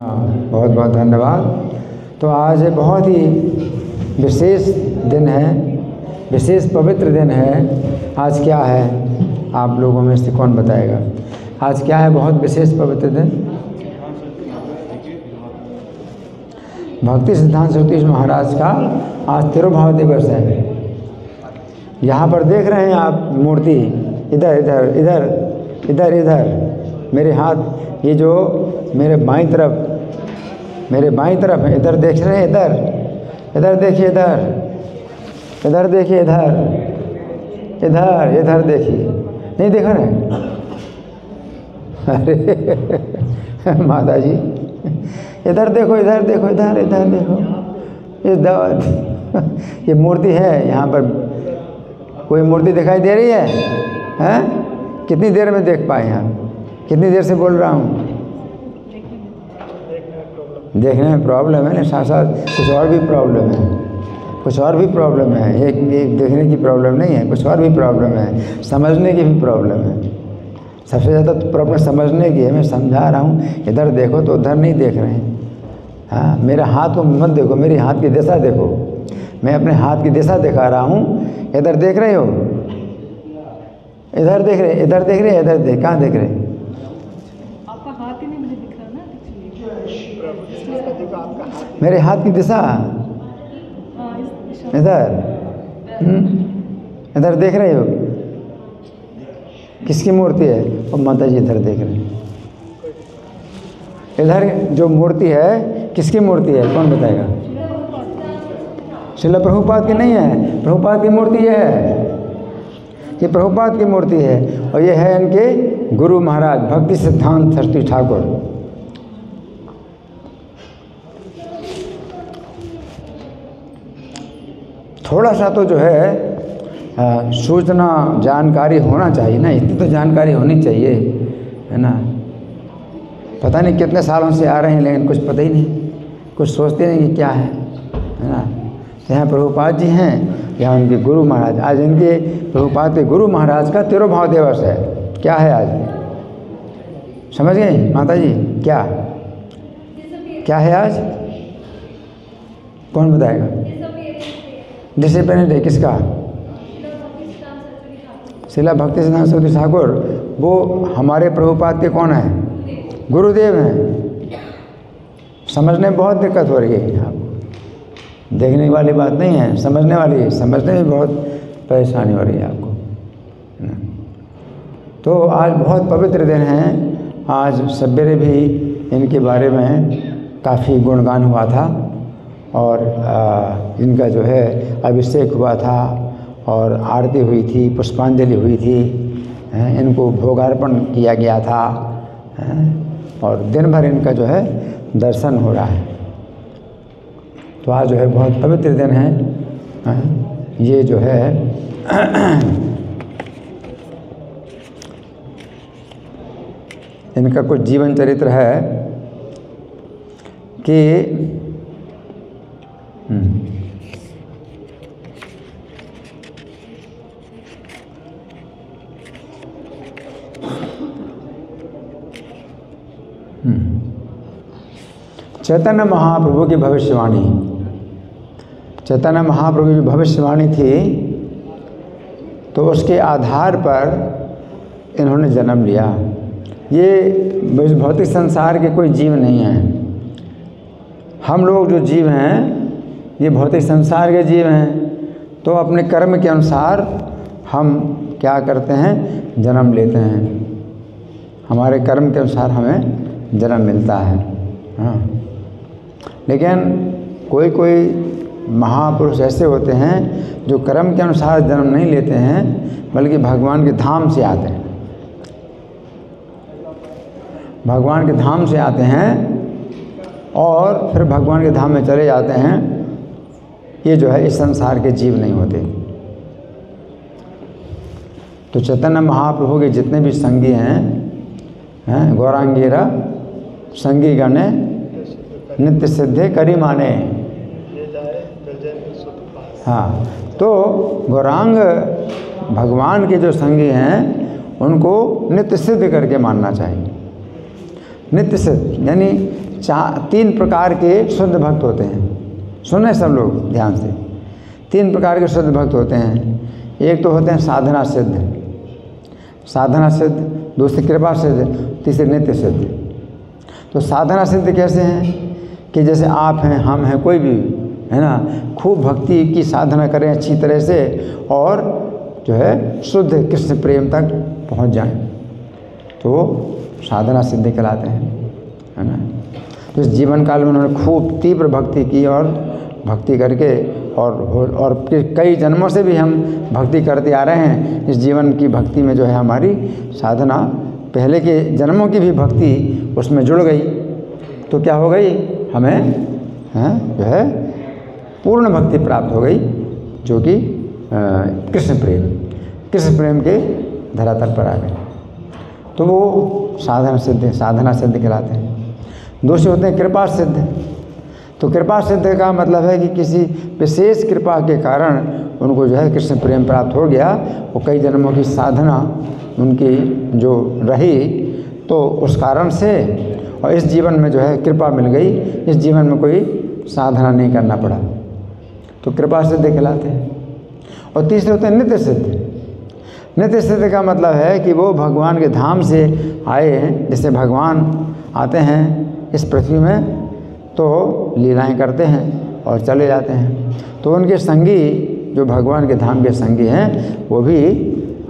बहुत बहुत धन्यवाद। तो आज बहुत ही विशेष दिन है, विशेष पवित्र दिन है। आज क्या है आप लोगों में से कौन बताएगा? आज क्या है बहुत विशेष पवित्र दिन? भक्ति सिद्धांत सरस्वती महाराज का आज तिरुभाव दिवस है। यहाँ पर देख रहे हैं आप मूर्ति, इधर इधर इधर इधर इधर मेरे हाथ, ये जो मेरे बाईं तरफ है, इधर देख रहे हैं, इधर देखिए, इधर देखिए, इधर देखिए, नहीं देख रहे? अरे माता जी इधर देखो, इधर देखो, इधर देखो, इस दावत ये मूर्ति है। यहाँ पर कोई मूर्ति दिखाई दे रही है? हैं? कितनी देर में देख पाए हैं? कितनी देर से बोल रहा हूँ? देखने में प्रॉब्लम है ना, साथ साथ कुछ और भी प्रॉब्लम है, एक देखने की प्रॉब्लम नहीं है, कुछ और भी प्रॉब्लम है, समझने की भी प्रॉब्लम है। सबसे ज़्यादा तो प्रॉब्लम समझने की है। मैं समझा रहा हूँ, इधर देखो तो उधर नहीं देख रहे हैं। हाँ, मेरा हाथ को मत देखो, मेरी हाथ की दिशा देखो। मैं अपने हाथ की दिशा दिखा रहा हूँ, इधर देख रहे हो? इधर देख रहे, इधर देख रहे, इधर देख, कहाँ देख रहे? आपका हाथ ही नहीं मुझे दिख रहा ना, मेरे हाथ की दिशा इधर, इधर देख रहे हो? किसकी मूर्ति है? और माता जी इधर देख रहे हैं। इधर जो मूर्ति है किसकी मूर्ति है? कौन बताएगा? श्रील प्रभुपाद की नहीं है, प्रभुपाद की मूर्ति ये है, ये प्रभुपाद की मूर्ति है। और ये है इनके गुरु महाराज भक्ति सिद्धांत सरस्वती ठाकुर। थोड़ा सा तो जो है सूचना जानकारी होना चाहिए ना, इतनी तो जानकारी होनी चाहिए, है ना। पता नहीं कितने सालों से आ रहे हैं लेकिन कुछ पता ही नहीं, कुछ सोचते नहीं कि क्या है ना। यहाँ प्रभुपाद जी हैं, यहाँ उनके गुरु महाराज। आज इनके प्रभुपाद के गुरु महाराज का तिरुभाव दिवस है। क्या है आज? समझ गए माता जी? क्या है आज? कौन बताएगा? डिसिप्लिन है किसका? श्रील भक्ति सिद्धांत सरस्वती ठाकुर। वो हमारे प्रभुपाद के कौन है? गुरुदेव हैं। समझने में बहुत दिक्कत हो रही है आपको, देखने वाली बात नहीं है, समझने वाली है। समझने में बहुत परेशानी हो रही है आपको। तो आज बहुत पवित्र दिन है। आज सवेरे भी इनके बारे में काफ़ी गुणगान हुआ था और इनका जो है अभिषेक हुआ था और आरती हुई थी, पुष्पांजलि हुई थी, इनको भोगार्पण किया गया था और दिन भर इनका जो है दर्शन हो रहा है। तो आज जो है बहुत पवित्र दिन है। ये जो है इनका कुछ जीवन चरित्र है कि चैतन्य महाप्रभु की भविष्यवाणी, चैतन्य प्रभु की भविष्यवाणी थी, तो उसके आधार पर इन्होंने जन्म लिया। ये भौतिक संसार के कोई जीव नहीं हैं। हम लोग जो जीव हैं ये भौतिक संसार के जीव हैं। तो अपने कर्म के अनुसार हम क्या करते हैं? जन्म लेते हैं। हमारे कर्म के अनुसार हमें जन्म मिलता है। हाँ, लेकिन कोई महापुरुष ऐसे होते हैं जो कर्म के अनुसार जन्म नहीं लेते हैं, बल्कि भगवान के धाम से आते हैं। भगवान के धाम से आते हैं और फिर भगवान के धाम में चले जाते हैं। ये जो है इस संसार के जीव नहीं होते। तो चैतन्य महाप्रभु के जितने भी संगी हैं, गौरांगीरा संगी गणे नित्य सिद्धे करी माने। हाँ, तो गौरांग भगवान के जो संगी हैं उनको नित्य सिद्ध करके मानना चाहिए। नित्य सिद्ध यानी तीन प्रकार के शुद्ध भक्त होते हैं। सुने सब लोग ध्यान से, तीन प्रकार के शुद्ध भक्त होते हैं। एक तो होते हैं साधना सिद्ध, साधना सिद्ध, दूसरी कृपा सिद्ध, तीसरी नित्य सिद्ध। तो साधना सिद्ध कैसे हैं कि जैसे आप हैं, हम हैं, कोई भी है ना, खूब भक्ति की साधना करें अच्छी तरह से और जो है शुद्ध कृष्ण प्रेम तक पहुंच जाएं, तो साधना सिद्ध कहलाते हैं, है ना। तो इस जीवन काल में उन्होंने खूब तीव्र भक्ति की और भक्ति करके और कई जन्मों से भी हम भक्ति करते आ रहे हैं। इस जीवन की भक्ति में जो है हमारी साधना, पहले के जन्मों की भी भक्ति उसमें जुड़ गई, तो क्या हो गई, हमें जो है पूर्ण भक्ति प्राप्त हो गई, जो कि कृष्ण प्रेम के धरातल पर आ गए। तो वो साधना सिद्ध कहलाते हैं। दूसरे होते हैं कृपा सिद्ध। तो कृपा सिद्ध का मतलब है कि किसी विशेष कृपा के कारण उनको जो है कृष्ण प्रेम प्राप्त हो गया, वो कई जन्मों की साधना उनकी जो रही, तो उस कारण से और इस जीवन में जो है कृपा मिल गई, इस जीवन में कोई साधना नहीं करना पड़ा, तो कृपा सिद्ध कहलाते हैं। और तीसरे होते हैं नित्य सिद्ध। नित्य सिद्ध का मतलब है कि वो भगवान के धाम से आए हैं, जैसे भगवान आते हैं इस पृथ्वी में तो लीलाएं करते हैं और चले जाते हैं, तो उनके संगी जो भगवान के धाम के संगी हैं वो भी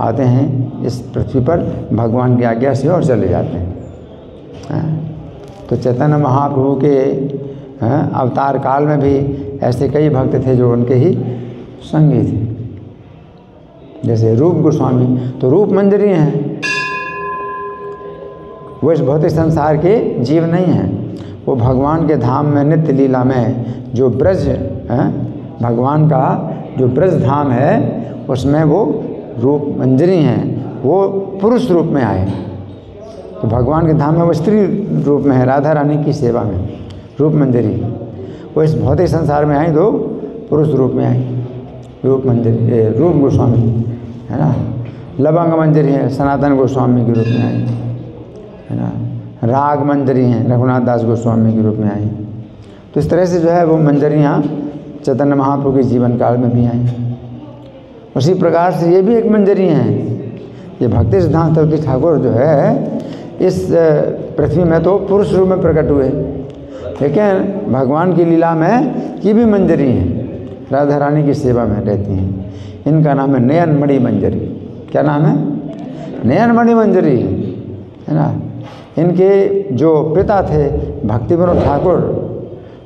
आते हैं इस पृथ्वी पर भगवान की आज्ञा से और चले जाते हैं। तो चैतन्य महाप्रभु के अवतार काल में भी ऐसे कई भक्त थे जो उनके ही संगी थे, जैसे रूप गोस्वामी। तो रूप मंजरी हैं, वो इस भौतिक संसार के जीव नहीं हैं, वो भगवान के धाम में नित्य लीला में जो ब्रज है, भगवान का जो ब्रज धाम है उसमें वो रूप मंजरी हैं, वो पुरुष रूप में आए। तो भगवान के धाम में वो स्त्री रूप में है, राधा रानी की सेवा में रूप मंजरी। वो इस भौतिक संसार में आई तो पुरुष रूप में आई, रूप मंजरी, रूप गोस्वामी है ना। लवंग मंजरी है, सनातन गोस्वामी के रूप में आई, है ना। राग मंजरी हैं, रघुनाथ दास गोस्वामी के रूप में आई। तो इस तरह से जो है वो मंजरियाँ चैतन्य महाप्रभु के जीवन काल में भी आई। उसी प्रकार से ये भी एक मंजरी हैं। ये भक्ति सिद्धांत सरस्वती ठाकुर जो है इस पृथ्वी में तो पुरुष रूप में प्रकट हुए, लेकिन भगवान की लीला में ये भी मंजरी हैं, राधा रानी की सेवा में रहती हैं। इनका नाम है नयन मणि मंजरी। क्या नाम है? नयन मणि मंजरी, है ना। इनके जो पिता थे भक्ति विनोद ठाकुर,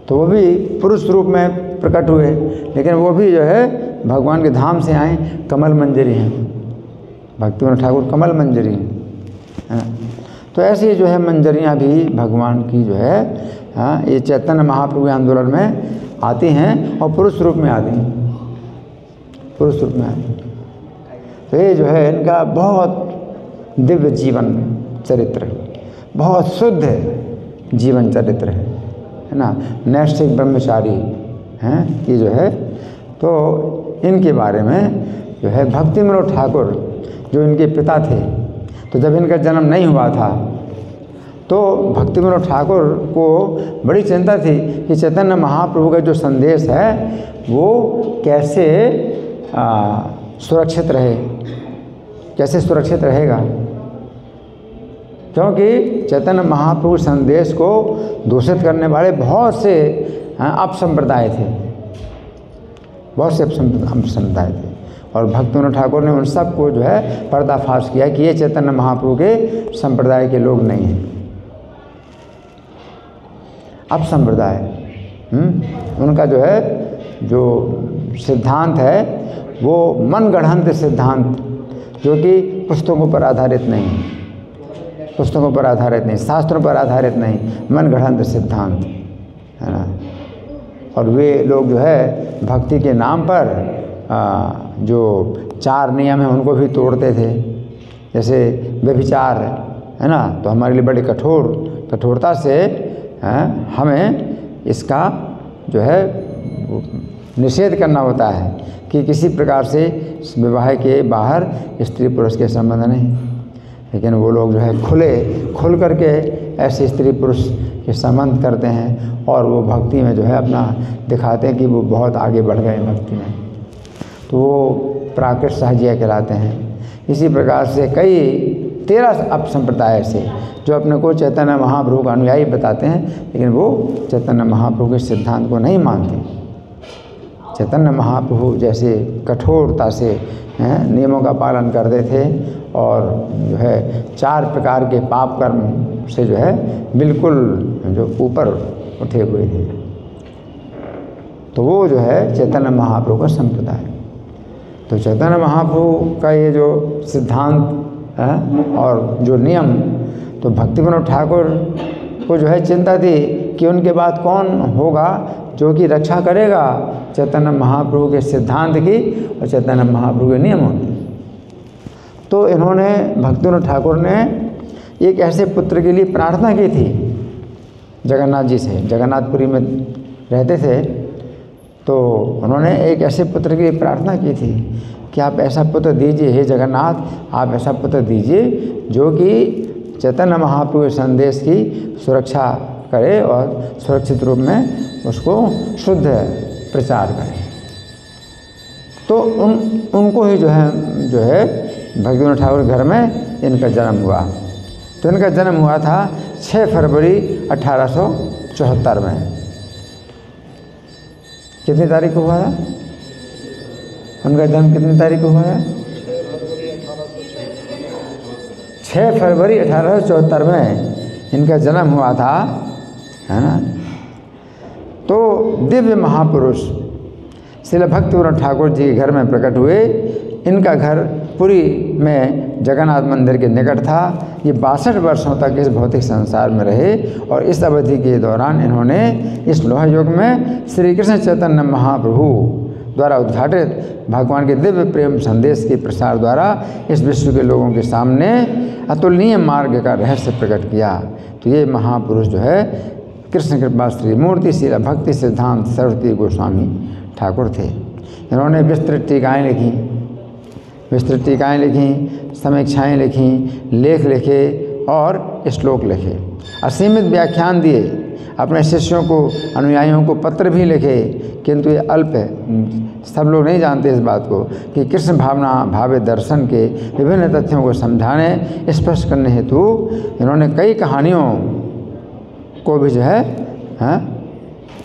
तो वो भी पुरुष रूप में प्रकट हुए, लेकिन वो भी जो है भगवान के धाम से आए, कमल मंजरी हैं। भक्ति विनोद ठाकुर कमल मंजरी हैं, है ना। तो ऐसी जो है मंजरियाँ भी भगवान की जो है ये चैतन्य महाप्रभु आंदोलन में आती हैं और पुरुष रूप में आती हैं, पुरुष रूप में आती हैं। तो ये जो है इनका बहुत दिव्य जीवन चरित्र, बहुत शुद्ध जीवन चरित्र है ना। नैष्ठिक ब्रह्मचारी हैं ये जो है। तो इनके बारे में जो है भक्ति विनोद ठाकुर जो इनके पिता थे, तो जब इनका जन्म नहीं हुआ था तो भक्ति विनोद ठाकुर को बड़ी चिंता थी कि चैतन्य महाप्रभु का जो संदेश है वो कैसे सुरक्षित रहे, कैसे सुरक्षित रहेगा, क्योंकि चैतन्य महाप्रभु संदेश को दूषित करने वाले बहुत से अपसंप्रदाय थे, बहुत से अपसंप्रदाय थे। और भक्ति विनोद ठाकुर ने उन सबको जो है पर्दाफाश किया कि ये चैतन्य महाप्रभु के संप्रदाय के लोग नहीं हैं, अपसंप्रदाय। उनका जो है जो सिद्धांत है वो मनगढ़ंत सिद्धांत, जो कि पुस्तकों पर आधारित नहीं है, पुस्तकों पर आधारित नहीं, शास्त्रों पर आधारित नहीं, मनगढ़ंत सिद्धांत, है ना। और वे लोग जो है भक्ति के नाम पर जो 4 नियम हैं उनको भी तोड़ते थे, जैसे व्यभिचार है ना। तो हमारे लिए बड़ी कठोरता से हमें इसका जो है निषेध करना होता है कि किसी प्रकार से विवाह के बाहर स्त्री पुरुष के संबंध नहीं। लेकिन वो लोग जो है खुल करके ऐसे स्त्री पुरुष के संबंध करते हैं और वो भक्ति में जो है अपना दिखाते हैं कि वो बहुत आगे बढ़ गए भक्ति में, तो वो प्राकृत सहजिया कहलाते हैं। इसी प्रकार से कई 13 अपसंप्रदाय ऐसे जो अपने को चैतन्य महाप्रभु का अनुयायी बताते हैं, लेकिन वो चैतन्य महाप्रभु के सिद्धांत को नहीं मानते। चैतन्य महाप्रभु जैसे कठोरता से नियमों का पालन करते थे और जो है 4 प्रकार के पाप कर्म से जो है बिल्कुल जो ऊपर उठे हुए थे, तो वो जो है चैतन्य महाप्रभु का संप्रदाय। तो चैतन्य महाप्रभु का ये जो सिद्धांत है और जो नियम, तो भक्ति विनोद ठाकुर को जो है चिंता थी कि उनके बाद कौन होगा जो कि रक्षा करेगा चैतन्य महाप्रभु के सिद्धांत की और चैतन्य महाप्रभु के नियमों की। तो इन्होंने भक्ति विनोद ठाकुर ने एक ऐसे पुत्र के लिए प्रार्थना की थी जगन्नाथ जी से। जगन्नाथपुरी में रहते थे, तो उन्होंने एक ऐसे पुत्र के लिए प्रार्थना की थी कि आप ऐसा पुत्र दीजिए, हे जगन्नाथ, आप ऐसा पुत्र दीजिए जो कि चैतन्य महाप्रभु के संदेश की सुरक्षा करे और सुरक्षित रूप में उसको शुद्ध प्रचार करे। तो उनको ही जो है भक्ति विनोद ठाकुर घर में इनका जन्म हुआ। तो इनका जन्म हुआ था 6 फरवरी 1874 में। कितनी तारीख को हुआ था उनका जन्म? कितनी तारीख को हुआ है? 6 फरवरी 1874 में इनका जन्म हुआ था, है ना। तो दिव्य महापुरुष श्रील भक्ति विनोद ठाकुर जी के घर में प्रकट हुए। इनका घर पुरी में जगन्नाथ मंदिर के निकट था। ये 62 वर्षों तक इस भौतिक संसार में रहे और इस अवधि के दौरान इन्होंने इस लोह युग में श्री कृष्ण चैतन्य महाप्रभु द्वारा उद्घाटित भगवान के दिव्य प्रेम संदेश के प्रसार द्वारा इस विश्व के लोगों के सामने अतुलनीय मार्ग का रहस्य प्रकट किया। तो ये महापुरुष जो है कृष्ण कृपा श्री मूर्ति श्री भक्ति सिद्धांत सरस्वती गोस्वामी ठाकुर थे। इन्होंने विस्तृत टीकाएँ लिखी, समीक्षाएँ लिखी, लेख लिखे और श्लोक लिखे, असीमित व्याख्यान दिए, अपने शिष्यों को अनुयायियों को पत्र भी लिखे। किंतु ये अल्प है, सब लोग नहीं जानते इस बात को कि कृष्ण भावना भावे दर्शन के विभिन्न तथ्यों को समझाने स्पष्ट करने हेतु इन्होंने कई कहानियों को भी जो है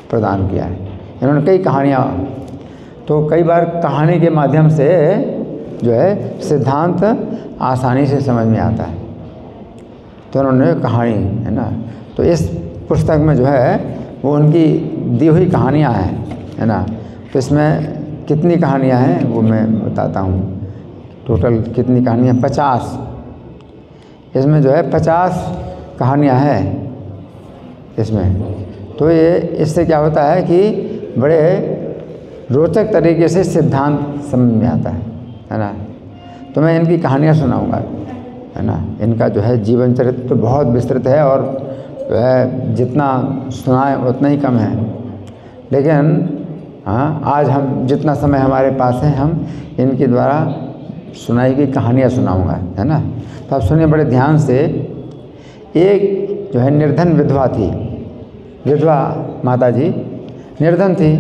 प्रदान किया है। इन्होंने कई कहानियाँ, तो कई बार कहानी के माध्यम से जो है सिद्धांत आसानी से समझ में आता है। तो उन्होंने कहानी, है ना, तो इस पुस्तक में जो है वो उनकी दी हुई कहानियाँ हैं, है ना। तो इसमें कितनी कहानियाँ हैं वो मैं बताता हूँ। टोटल कितनी कहानियाँ? 50। इसमें जो है 50 कहानियाँ हैं इसमें। तो ये इससे क्या होता है कि बड़े रोचक तरीके से सिद्धांत समझ में आता है ना। तो मैं इनकी कहानियाँ सुनाऊंगा, है ना। इनका जो है जीवन चरित्र तो बहुत विस्तृत है और जो है जितना सुनाए उतना ही कम है, लेकिन हाँ, आज हम जितना समय हमारे पास है हम इनके द्वारा सुनाई गई कहानियाँ सुनाऊंगा, है ना। तो आप सुनिए बड़े ध्यान से। एक जो है निर्धन विधवा थी, विधवा माता जी निर्धन थी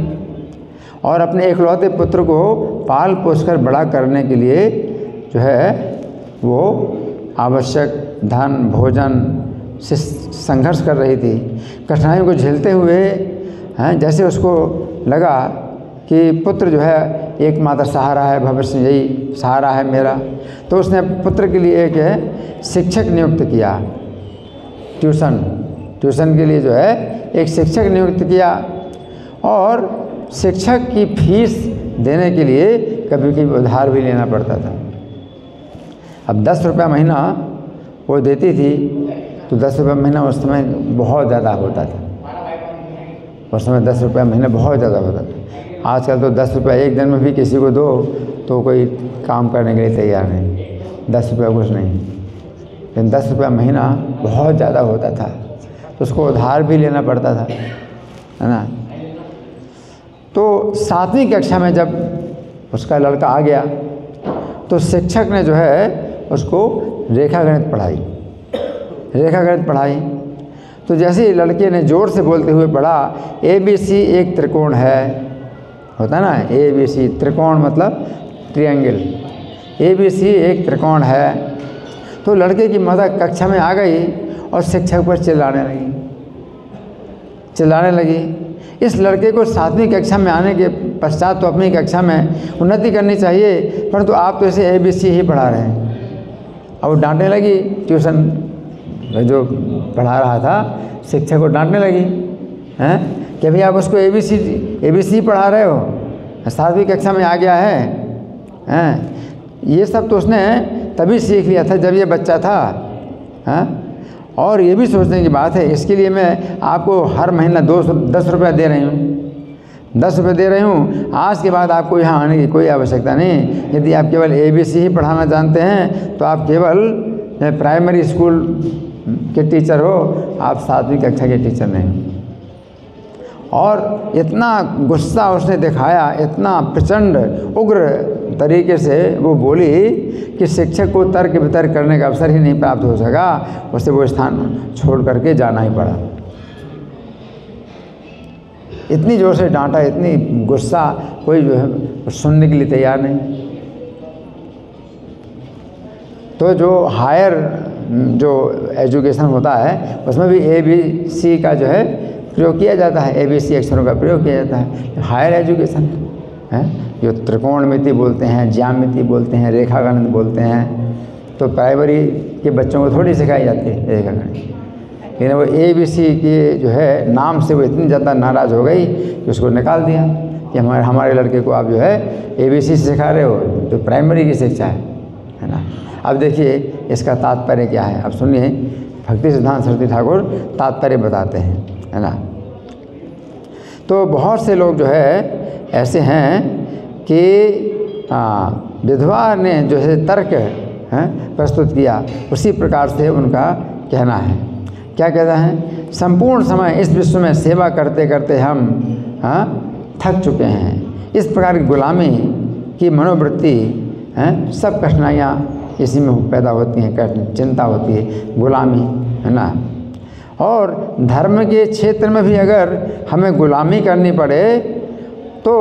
और अपने इकलौते पुत्र को पाल पोसकर बड़ा करने के लिए जो है वो आवश्यक धन भोजन से संघर्ष कर रही थी। कठिनाइयों को झेलते हुए जैसे उसको लगा कि पुत्र जो है एकमात्र सहारा है, भविष्य में यही सहारा है मेरा, तो उसने पुत्र के लिए एक शिक्षक नियुक्त किया। ट्यूशन के लिए जो है एक शिक्षक नियुक्त किया और शिक्षक की फीस देने के लिए कभी कभी उधार भी लेना पड़ता था। अब 10 रुपया महीना वो देती थी, तो 10 रुपया महीना उस समय बहुत ज़्यादा होता था। उस समय 10 रुपया महीना बहुत ज़्यादा होता था। आजकल तो 10 रुपया एक दिन में भी किसी को दो तो कोई काम करने के लिए तैयार नहीं। 10 रुपया कुछ नहीं, लेकिन 10 रुपया महीना बहुत ज़्यादा होता था, तो उसको उधार भी लेना पड़ता था, है ना। तो 7वीं कक्षा में जब उसका लड़का आ गया तो शिक्षक ने जो है उसको रेखागणित पढ़ाई। तो जैसे ही लड़के ने ज़ोर से बोलते हुए पढ़ा ABC एक त्रिकोण है, होता है ना ABC त्रिकोण मतलब ट्रायंगल, ABC एक त्रिकोण है। तो लड़के की मदर कक्षा में आ गई और शिक्षक पर चिल्लाने लगी। इस लड़के को 7वीं कक्षा में आने के पश्चात तो अपनी कक्षा में उन्नति करनी चाहिए, परंतु आप तो इसे ABC ही पढ़ा रहे हैं। अब वो डांटने लगी, ट्यूशन जो पढ़ा रहा था शिक्षक को डांटने लगी हैं कि भाई आप उसको ABC पढ़ा रहे हो, 7वीं कक्षा में आ गया है हैं। ये सब तो उसने तभी सीख लिया था जब ये बच्चा था हैं। और ये भी सोचने की बात है, इसके लिए मैं आपको हर महीना 10 रुपये दे रही हूँ, 10 रुपये दे रही हूँ। आज के बाद आपको यहाँ आने की कोई आवश्यकता नहीं। यदि आप केवल ABC ही पढ़ाना जानते हैं तो आप केवल प्राइमरी स्कूल के टीचर हो, आप 7वीं कक्षा के टीचर नहीं। और इतना गुस्सा उसने दिखाया, इतना प्रचंड उग्र तरीके से वो बोली कि शिक्षक को तर्क वितर्क करने का अवसर ही नहीं प्राप्त हो सका, उसे वो स्थान छोड़ करके जाना ही पड़ा। इतनी जोर से डांटा, इतनी गुस्सा, कोई जो है सुनने के लिए तैयार नहीं। तो जो हायर जो एजुकेशन होता है उसमें भी ABC का जो है प्रयोग किया जाता है, ABC अक्षरों का प्रयोग किया जाता है। हायर एजुकेशन है जो त्रिकोणमिति बोलते हैं, ज्यामिति बोलते हैं, रेखागणित बोलते हैं, तो प्राइमरी के बच्चों को थोड़ी सिखाई जाती है रेखागणित। लेकिन वो ABC के जो है नाम से वो इतनी ज़्यादा नाराज़ हो गई कि उसको निकाल दिया कि हमारे लड़के को आप जो है ABC सिखा रहे हो, तो प्राइमरी की शिक्षा है ना। अब देखिए इसका तात्पर्य क्या है, अब सुनिए भक्ति सिद्धांत सरस्वती ठाकुर तात्पर्य बताते हैं, है ना। तो बहुत से लोग जो है ऐसे हैं कि विधवा ने जो है तर्क प्रस्तुत किया, उसी प्रकार से उनका कहना है। क्या कहता है, संपूर्ण समय इस विश्व में सेवा करते करते हम थक चुके हैं। इस प्रकार की गुलामी की मनोवृत्ति सब कठिनाइयाँ इसी में पैदा होती हैं, चिंता होती है, गुलामी, है ना। और धर्म के क्षेत्र में भी अगर हमें गुलामी करनी पड़े तो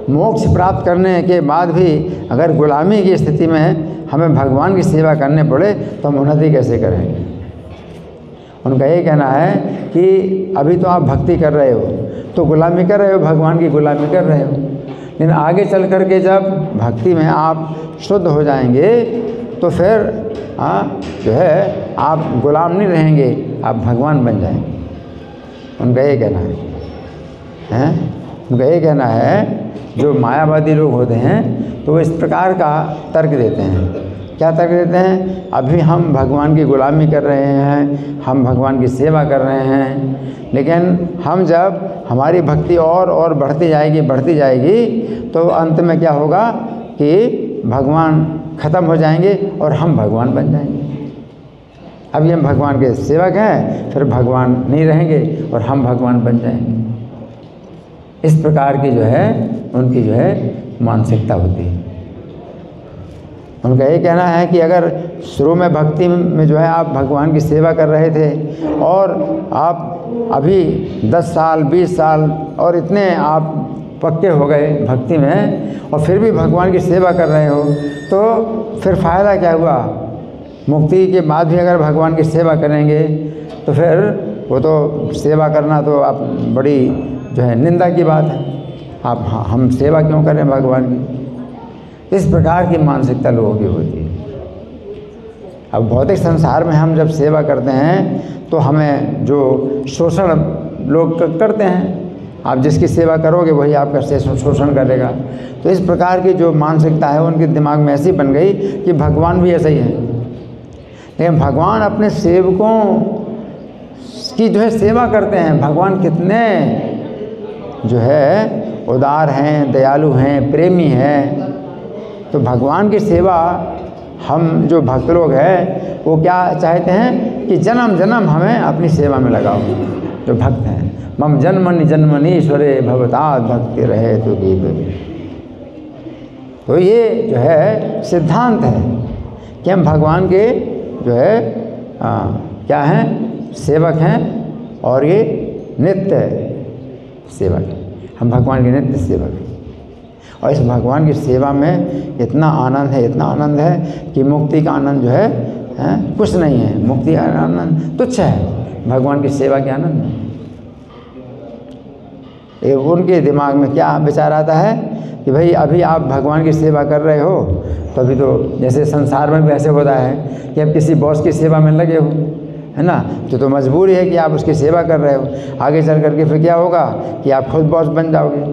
मोक्ष प्राप्त करने के बाद भी अगर गुलामी की स्थिति में हमें भगवान की सेवा करने पड़े तो हम उन्नति कैसे करेंगे। उनका ये कहना है कि अभी तो आप भक्ति कर रहे हो तो गुलामी कर रहे हो, भगवान की गुलामी कर रहे हो, लेकिन आगे चल कर के जब भक्ति में आप शुद्ध हो जाएंगे तो फिर जो है आप गुलाम नहीं रहेंगे, आप भगवान बन जाएंगे। उनका ये कहना है, उनका ये कहना है। जो मायावादी लोग होते हैं तो वो इस प्रकार का तर्क देते हैं। क्या तर्क देते हैं, अभी हम भगवान की गुलामी कर रहे हैं, हम भगवान की सेवा कर रहे हैं, लेकिन हम जब हमारी भक्ति और बढ़ती जाएगी तो अंत में क्या होगा कि भगवान ख़त्म हो जाएंगे और हम भगवान बन जाएंगे। अभी हम भगवान के सेवक हैं, फिर भगवान नहीं रहेंगे और हम भगवान बन जाएंगे। इस प्रकार की जो है उनकी जो है मानसिकता होती है। उनका ये कहना है कि अगर शुरू में भक्ति में जो है आप भगवान की सेवा कर रहे थे और आप अभी 10 साल 20 साल और इतने आप पक्के हो गए भक्ति में और फिर भी भगवान की सेवा कर रहे हो तो फिर फ़ायदा क्या हुआ। मुक्ति के बाद भी अगर भगवान की सेवा करेंगे तो फिर वो तो सेवा करना तो आप बड़ी जो है निंदा की बात है, आप हम सेवा क्यों करें भगवान की। इस प्रकार की मानसिकता लोगों की होती है। अब भौतिक संसार में हम जब सेवा करते हैं तो हमें जो शोषण लोग करते हैं, आप जिसकी सेवा करोगे वही आपका शोषण करेगा। तो इस प्रकार की जो मानसिकता है उनके दिमाग में ऐसी बन गई कि भगवान भी ऐसा ही है। लेकिन भगवान अपने सेवकों की जो है सेवा करते हैं। भगवान कितने जो है उदार हैं, दयालु हैं, प्रेमी हैं। तो भगवान की सेवा हम जो भक्त लोग हैं वो क्या चाहते हैं कि जन्म जन्म हमें अपनी सेवा में लगाओ। जो भक्त हैं, मम जन्मनि जन्मनीश्वरे भवतात् भक्ति रहे तो गीत। तो ये जो है सिद्धांत है कि हम भगवान के जो है क्या हैं, सेवक हैं और ये नित्य सेवक, हम भगवान के नित्य सेवक हैं। और इस भगवान की सेवा में इतना आनंद है, इतना आनंद है कि मुक्ति का आनंद जो है कुछ नहीं है। मुक्ति का आनंद तुच्छ है, भगवान की सेवा के आनंद है। उनके दिमाग में क्या विचार आता है कि भाई अभी आप भगवान की सेवा कर रहे हो, तो अभी तो जैसे संसार में भी ऐसे होता है कि आप किसी बॉस की सेवा में लगे हो, है ना, तो मजबूरी है कि आप उसकी सेवा कर रहे हो। आगे चल करके फिर क्या होगा कि आप खुद बॉस बन जाओगे।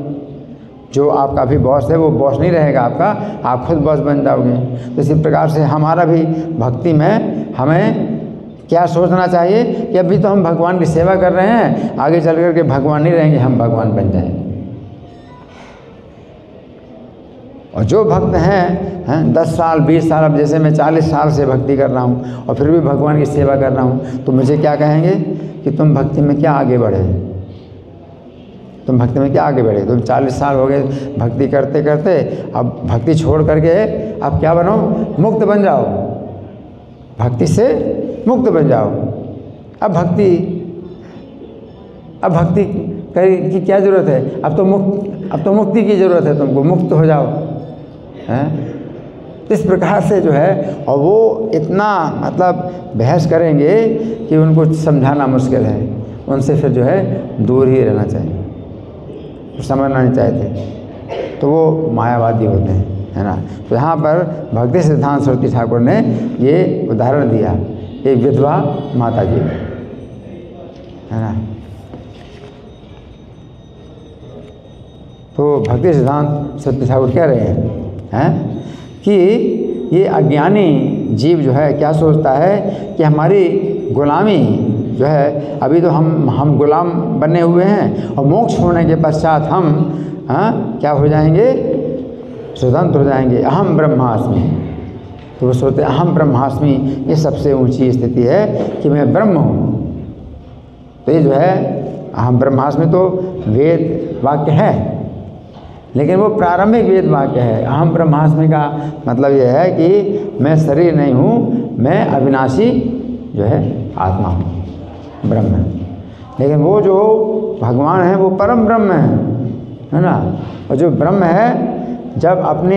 जो आपका अभी बॉस है वो बॉस नहीं रहेगा आपका, आप खुद बॉस बन जाओगे। तो इसी प्रकार से हमारा भी भक्ति में हमें क्या सोचना चाहिए कि अभी तो हम भगवान की सेवा कर रहे हैं, आगे चल कर के भगवान नहीं रहेंगे, हम भगवान बन जाएंगे। और जो भक्त हैं 10 साल 20 साल, अब जैसे मैं 40 साल से भक्ति कर रहा हूँ और फिर भी भगवान की सेवा कर रहा हूँ, तो मुझे क्या कहेंगे कि तुम भक्ति में क्या आगे बढ़े, तुम भक्ति में क्या आगे बढ़े। तुम 40 साल हो गए भक्ति करते करते, अब भक्ति छोड़ करके अब क्या बनो, मुक्त बन जाओ, भक्ति से मुक्त बन जाओ। अब भक्ति की क्या ज़रूरत है, अब तो मुक्ति की ज़रूरत है, तुमको मुक्त हो जाओ, हैं। इस प्रकार से जो है, और वो इतना मतलब बहस करेंगे कि उनको समझाना मुश्किल है। उनसे फिर जो है दूर ही रहना चाहिए, समझना नहीं चाहते, तो वो मायावादी होते हैं, है ना। तो यहाँ पर भक्ति सिद्धांत सरस्वती ठाकुर ने ये उदाहरण दिया, एक विधवा माता जी, है ना। तो भक्ति सिद्धांत सरस्वती ठाकुर कह रहे हैं कि ये अज्ञानी जीव जो है क्या सोचता है कि हमारी गुलामी जो है, अभी तो हम गुलाम बने हुए हैं, और मोक्ष होने के पश्चात हम क्या हो जाएंगे, स्वतंत्र हो जाएंगे, अहम ब्रह्मास्मि। तो वो सोचते हैं अहम ब्रह्मास्मि, ये सबसे ऊंची स्थिति है कि मैं ब्रह्म हूँ। तो ये जो है अहम ब्रह्मास्मि तो वेद वाक्य है, लेकिन वो प्रारंभिक वेद वाक्य है। अहम ब्रह्मास्मि का मतलब ये है कि मैं शरीर नहीं हूँ, मैं अविनाशी जो है आत्मा हूँ, ब्रह्म है। लेकिन वो जो भगवान है वो परम ब्रह्म है ना। और जो ब्रह्म है जब अपने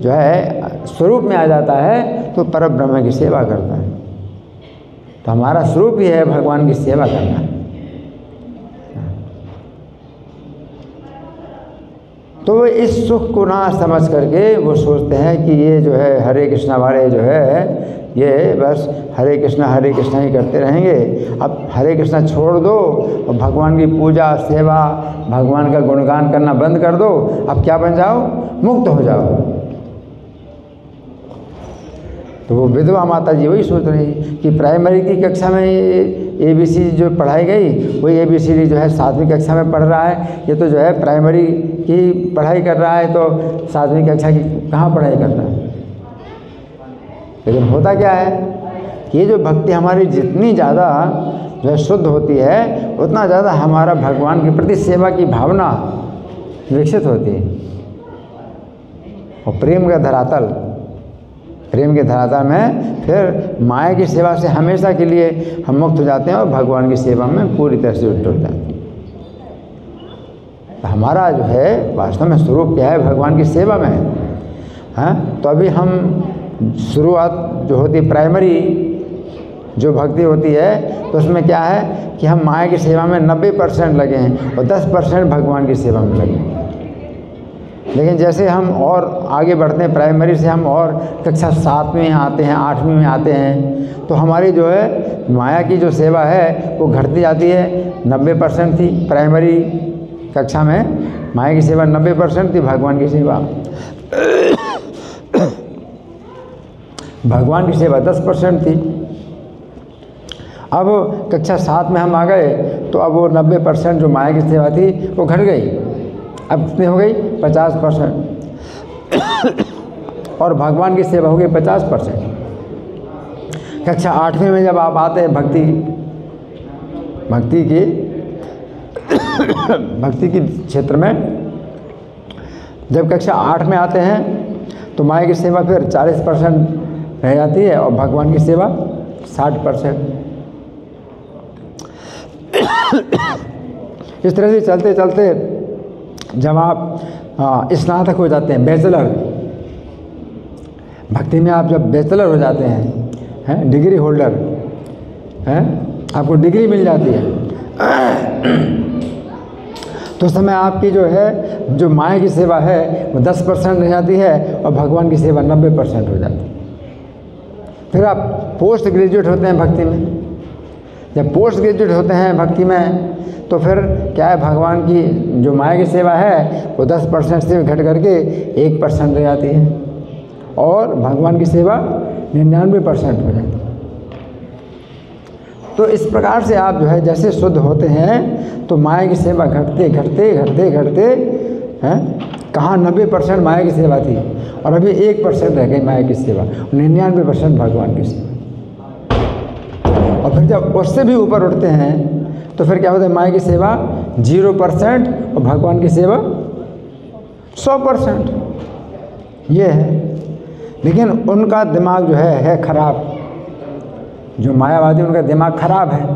जो है स्वरूप में आ जाता है तो परम ब्रह्म की सेवा करता है। तो हमारा स्वरूप ही है भगवान की सेवा करना। तो वो इस सुख को ना समझ करके वो सोचते हैं कि ये जो है हरे कृष्णा वाले जो है ये बस हरे कृष्णा ही करते रहेंगे। अब हरे कृष्णा छोड़ दो और भगवान की पूजा सेवा भगवान का गुणगान करना बंद कर दो, अब क्या बन जाओ, मुक्त हो जाओ। तो वो विधवा माता जी वही सोच रही कि प्राइमरी की कक्षा में ABC जो पढ़ाई गई वही ABCD जो है 7वीं कक्षा में पढ़ रहा है। ये तो जो है प्राइमरी की पढ़ाई कर रहा है, तो 7वीं कक्षा की कहाँ पढ़ाई कर रहा है। लेकिन होता क्या है कि ये जो भक्ति हमारी जितनी ज़्यादा जो है शुद्ध होती है, उतना ज़्यादा हमारा भगवान के प्रति सेवा की भावना विकसित होती है। और प्रेम के धरातल में फिर माया की सेवा से हमेशा के लिए हम मुक्त हो जाते हैं और भगवान की सेवा में पूरी तरह से जुट जाते हैं। तो हमारा जो है वास्तव में स्वरूप क्या है, भगवान की सेवा में है। तो अभी हम शुरुआत जो होती है प्राइमरी जो भक्ति होती है, तो उसमें क्या है कि हम माया की सेवा में 90% लगे हैं और 10% भगवान की सेवा में लगे हैं। लेकिन जैसे हम और आगे बढ़ते हैं प्राइमरी से, हम और कक्षा 7वीं में आते हैं, 8वीं में आते हैं, तो हमारी जो है माया की जो सेवा है वो घटती जाती है। 90% थी प्राइमरी कक्षा में, माया की सेवा 90% थी, भगवान की सेवा भगवान की सेवा 10% थी। अब कक्षा 7 में हम आ गए तो अब वो 90% जो माया की सेवा थी वो घट गई। अब कितनी हो गई, 50%। और भगवान की सेवा हो गई 50%। कक्षा 8वीं में जब आप आते हैं भक्ति के क्षेत्र में, जब कक्षा 8 में आते हैं तो माया की सेवा फिर 40% रह जाती है और भगवान की सेवा 60%। इस तरह से चलते चलते जब आप स्नातक हो जाते हैं, बैचलर, भक्ति में आप जब बैचलर हो जाते हैं, डिग्री होल्डर हैं, आपको डिग्री मिल जाती है, तो उस समय आपकी जो है जो माया की सेवा है वो 10% रह जाती है और भगवान की सेवा 90% हो जाती है। फिर आप पोस्ट ग्रेजुएट होते हैं भक्ति में। जब पोस्ट ग्रेजुएट होते हैं भक्ति में तो फिर क्या है, भगवान की जो माया की सेवा है वो 10% से घट करके 1% रह जाती है और भगवान की सेवा 99% हो जाती है। तो इस प्रकार से आप जो है जैसे शुद्ध होते हैं तो माया की सेवा घटते घटते घटते घटते हैं, कहाँ 90% माया की सेवा थी और अभी 1% रह गई माया की सेवा, 99% भगवान की सेवा। और फिर जब उससे भी ऊपर उठते हैं तो फिर क्या होता है, माया की सेवा 0% और भगवान की सेवा 100%। ये है, लेकिन उनका दिमाग जो है खराब, जो मायावादी उनका दिमाग खराब है।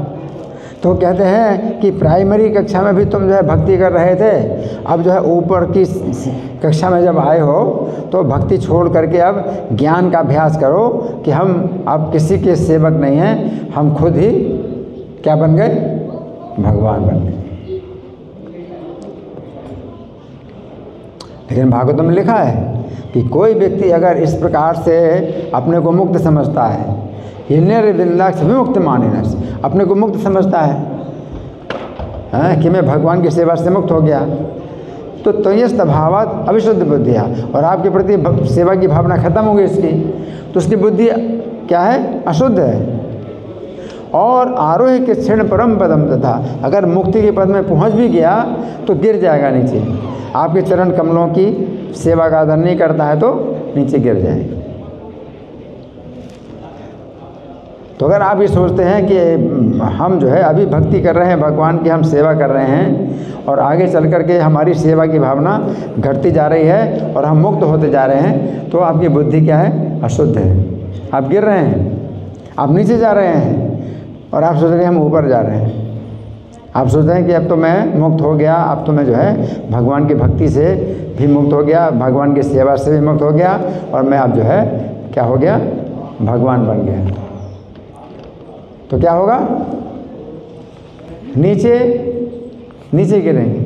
तो कहते हैं कि प्राइमरी कक्षा में भी तुम जो है भक्ति कर रहे थे, अब जो है ऊपर की कक्षा में जब आए हो तो भक्ति छोड़ करके अब ज्ञान का अभ्यास करो कि हम अब किसी के सेवक नहीं हैं, हम खुद ही क्या बन गए, भगवान बन गए। लेकिन भागवतम में लिखा है कि कोई व्यक्ति अगर इस प्रकार से अपने को मुक्त समझता है, ये निर्विंदाक्ष विमुक्त मानिनस, अपने को मुक्त समझता है कि मैं भगवान की सेवा से मुक्त हो गया, तो तयस्त भावात अविशुद्ध बुद्धिया, और आपके प्रति सेवा की भावना खत्म हो गई इसकी, तो उसकी बुद्धि क्या है, अशुद्ध है। और आरोह के क्षण परम पदम तथा, अगर मुक्ति के पद में पहुंच भी गया तो गिर जाएगा नीचे, आपके चरण कमलों की सेवा का आदर नहीं करता है तो नीचे गिर जाएगा। तो अगर आप ये सोचते हैं कि हम जो है अभी भक्ति कर रहे हैं, भगवान की हम सेवा कर रहे हैं और आगे चल कर के हमारी सेवा की भावना घटती जा रही है और हम मुक्त होते जा रहे हैं, तो आपकी बुद्धि क्या है, अशुद्ध है। आप गिर रहे हैं, आप नीचे जा रहे हैं और आप सोच रहे हैं हम ऊपर जा रहे हैं। आप सोच रहे हैं कि अब तो मैं मुक्त हो गया, अब तो मैं जो है भगवान की भक्ति से भी मुक्त हो गया, भगवान की सेवा से भी मुक्त हो गया और मैं अब जो है क्या हो गया, भगवान बन गया। तो क्या होगा, नीचे नीचे गिरेंगे,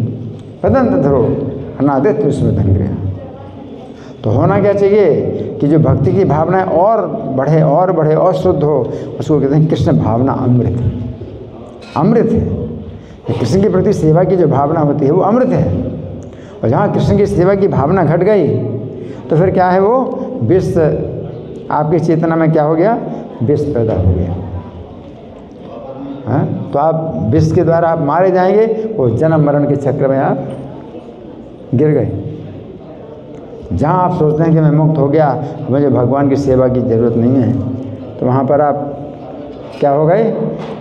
पतंत ध्रो अनादित उसमें धन गया। तो होना क्या चाहिए कि जो भक्ति की भावना है और बढ़े और बढ़े और शुद्ध हो, उसको कहते हैं कृष्ण भावना अमृत। अमृत है, कृष्ण के प्रति सेवा की जो भावना होती है वो अमृत है। और जहाँ कृष्ण की सेवा की भावना घट गई तो फिर क्या है, वो विष आपकी चेतना में क्या हो गया, विष पैदा हो गया। हाँ, तो आप विष के द्वारा आप मारे जाएंगे, वो जन्म मरण के चक्र में आप गिर गए। जहाँ आप सोचते हैं कि मैं मुक्त हो गया, मुझे भगवान की सेवा की ज़रूरत नहीं है, तो वहाँ पर आप क्या हो गए,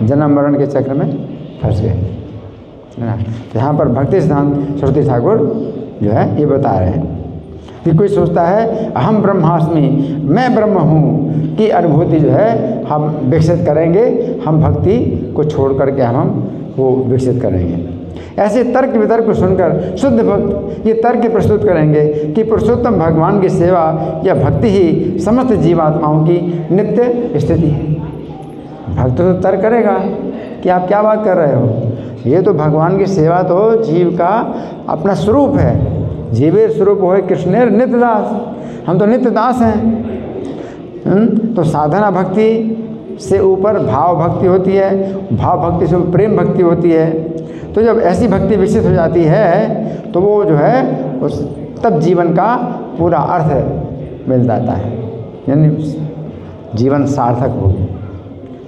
जन्म मरण के चक्र में फंस गए। तो यहाँ पर भक्ति सिद्धांत सरस्वती ठाकुर जो है ये बता रहे हैं कि कोई सोचता है अहम ब्रह्मास्मि, मैं ब्रह्म हूँ की अनुभूति जो है हम विकसित करेंगे, हम भक्ति को छोड़ करके हम वो विकसित करेंगे। ऐसे तर्क वितर्क को सुनकर शुद्ध भक्त ये तर्क प्रस्तुत करेंगे कि पुरुषोत्तम भगवान की सेवा या भक्ति ही समस्त जीवात्माओं की नित्य स्थिति है। भक्त तो तर्क करेगा कि आप क्या बात कर रहे हो, ये तो भगवान की सेवा तो जीव का अपना स्वरूप है, जीवे स्वरूप हो कृष्णेर नित्य दास, हम तो नित्य दास हैं। तो साधना भक्ति से ऊपर भाव भक्ति होती है, भाव भक्ति से प्रेम भक्ति होती है। तो जब ऐसी भक्ति विकसित हो जाती है तो वो जो है उस तब जीवन का पूरा अर्थ मिल जाता है, यानी जीवन सार्थक हो गया।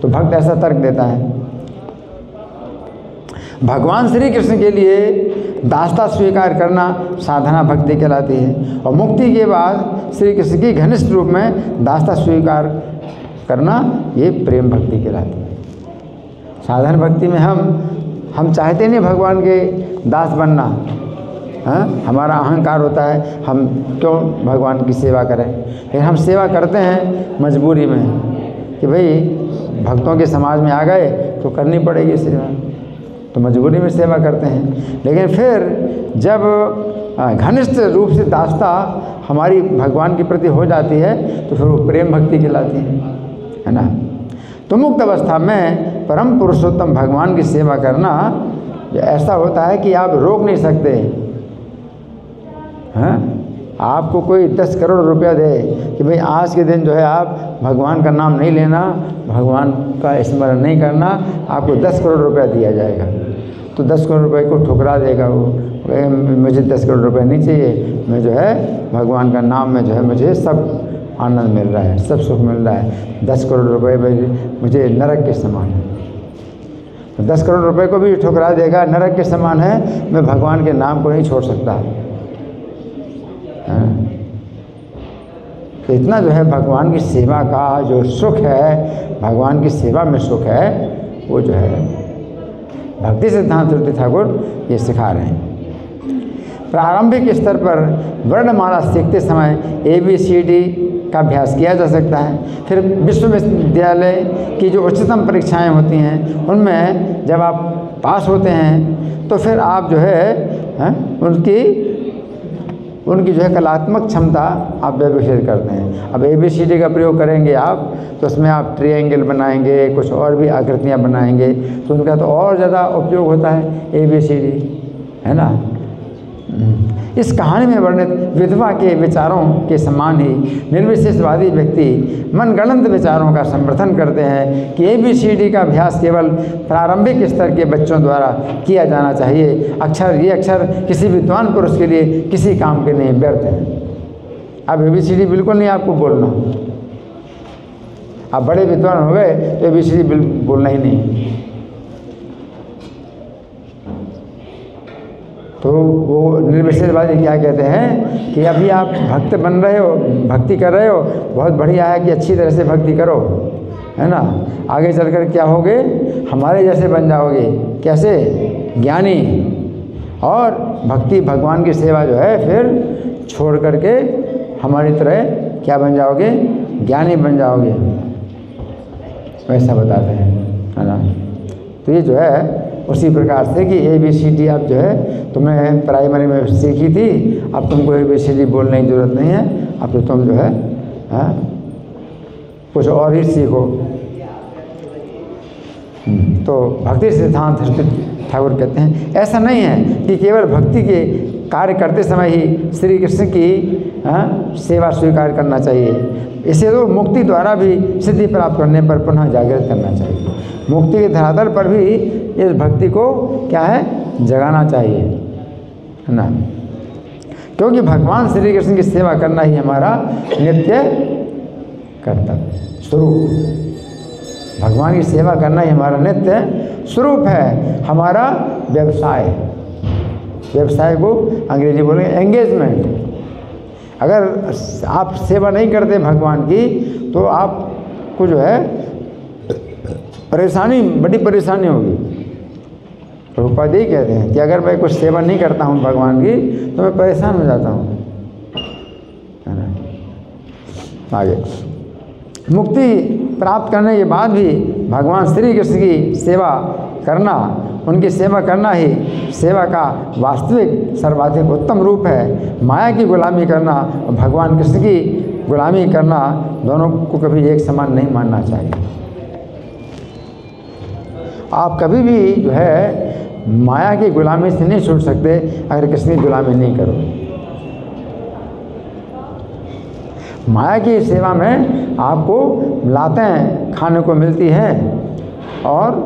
तो भक्त ऐसा तर्क देता है। भगवान श्री कृष्ण के लिए दासता स्वीकार करना साधना भक्ति कहलाती है और मुक्ति के बाद श्री कृष्ण की घनिष्ठ रूप में दासता स्वीकार करना ये प्रेम भक्ति कहलाती है। साधन भक्ति में हम चाहते नहीं भगवान के दास बनना, हाँ, हमारा अहंकार होता है हम क्यों भगवान की सेवा करें, लेकिन हम सेवा करते हैं मजबूरी में कि भाई भक्तों के समाज में आ गए तो करनी पड़ेगी सेवा। तो मजबूरी में सेवा करते हैं। लेकिन फिर जब घनिष्ठ रूप से दास्ता हमारी भगवान के प्रति हो जाती है तो फिर वो प्रेम भक्ति कहलाती है ना। तो मुक्त अवस्था में परम पुरुषोत्तम भगवान की सेवा करना ऐसा होता है कि आप रोक नहीं सकते हैं। आपको कोई 10 करोड़ रुपया दे कि भाई आज के दिन जो है आप भगवान का नाम नहीं लेना, भगवान का स्मरण नहीं करना, आपको 10 करोड़ रुपया दिया जाएगा। तो 10 करोड़ रुपए को ठुकरा देगा वो, मुझे 10 करोड़ रुपए नहीं चाहिए, मैं जो है भगवान का नाम में जो है मुझे सब आनंद मिल रहा है, सब सुख मिल रहा है। 10 करोड़ रुपए मुझे नरक के समान है। तो 10 करोड़ रुपए को भी ठुकरा देगा, नरक के समान है, मैं भगवान के नाम को नहीं छोड़ सकता। तो इतना जो है भगवान की सेवा का जो सुख है, भगवान की सेवा में सुख है, वो जो है भक्ति सिद्धांत त्रिवेदी ठाकुर ये सिखा रहे हैं। प्रारंभिक स्तर पर वर्णमाला सीखते समय ABCD का अभ्यास किया जा सकता है। फिर विश्वविद्यालय की जो उच्चतम परीक्षाएं होती हैं उनमें जब आप पास होते हैं तो फिर आप जो है उनकी जो है कलात्मक क्षमता आप विकसित करते हैं। अब ABCD का प्रयोग करेंगे आप तो उसमें आप ट्रायंगल बनाएंगे, कुछ और भी आकृतियाँ बनाएंगे, तो उनका तो और ज़्यादा उपयोग होता है ABCD, है ना। इस कहानी में वर्णित विधवा के विचारों के समान ही निर्विशेषवादी व्यक्ति मनगढ़ंत विचारों का समर्थन करते हैं कि ABCD का अभ्यास केवल प्रारंभिक स्तर के बच्चों द्वारा किया जाना चाहिए। ये अक्षर किसी विद्वान पुरुष के लिए किसी काम के नहीं, व्यर्थ है। अब ABCD बिल्कुल नहीं आपको बोलना, आप बड़े विद्वान हो गए तो ABCD बोलना ही नहीं। तो वो निर्विशेषवादी क्या कहते हैं कि अभी आप भक्त बन रहे हो, भक्ति कर रहे हो, बहुत बढ़िया है कि अच्छी तरह से भक्ति करो, है ना। आगे चलकर क्या होगे, हमारे जैसे बन जाओगे। कैसे? ज्ञानी। और भक्ति भगवान की सेवा जो है फिर छोड़ करके हमारी तरह क्या बन जाओगे, ज्ञानी बन जाओगे, वैसा बताते हैं, है ना। तो ये जो है उसी प्रकार से कि ABCD अब जो है तुमने प्राइमरी में सीखी थी, अब तुमको ABCD बोलने की ज़रूरत नहीं है, अब तो तुम जो है कुछ और ही सीखो। तो भक्ति सिद्धांत ठाकुर कहते हैं ऐसा नहीं है कि केवल भक्ति के कार्य करते समय ही श्री कृष्ण की सेवा स्वीकार करना चाहिए, इसे तो मुक्ति द्वारा भी सिद्धि प्राप्त करने पर पुनः जागृत करना चाहिए। मुक्ति के धरातल पर भी इस भक्ति को क्या है, जगाना चाहिए, है ना। क्योंकि भगवान श्री कृष्ण की सेवा करना ही हमारा नित्य कर्तव्य स्वरूप, भगवान की सेवा करना ही हमारा नित्य स्वरूप है, हमारा व्यवसाय। व्यवसाय को अंग्रेजी बोलेंगे एंगेजमेंट। अगर आप सेवा नहीं करते भगवान की तो आपको जो है परेशानी, बड़ी परेशानी होगी। प्रभुपाद यही कहते हैं कि अगर मैं कुछ सेवा नहीं करता हूँ भगवान की तो मैं परेशान हो जाता हूँ, है ना। आगे मुक्ति प्राप्त करने के बाद भी भगवान श्री कृष्ण की सेवा करना, उनकी सेवा करना ही सेवा का वास्तविक सर्वाधिक उत्तम रूप है। माया की गुलामी करना और भगवान कृष्ण की गुलामी करना दोनों को कभी एक समान नहीं मानना चाहिए। आप कभी भी जो है माया की गुलामी से नहीं छूट सकते अगर कृष्ण की गुलामी नहीं करो। माया की सेवा में आपको लातें खाने को मिलती है और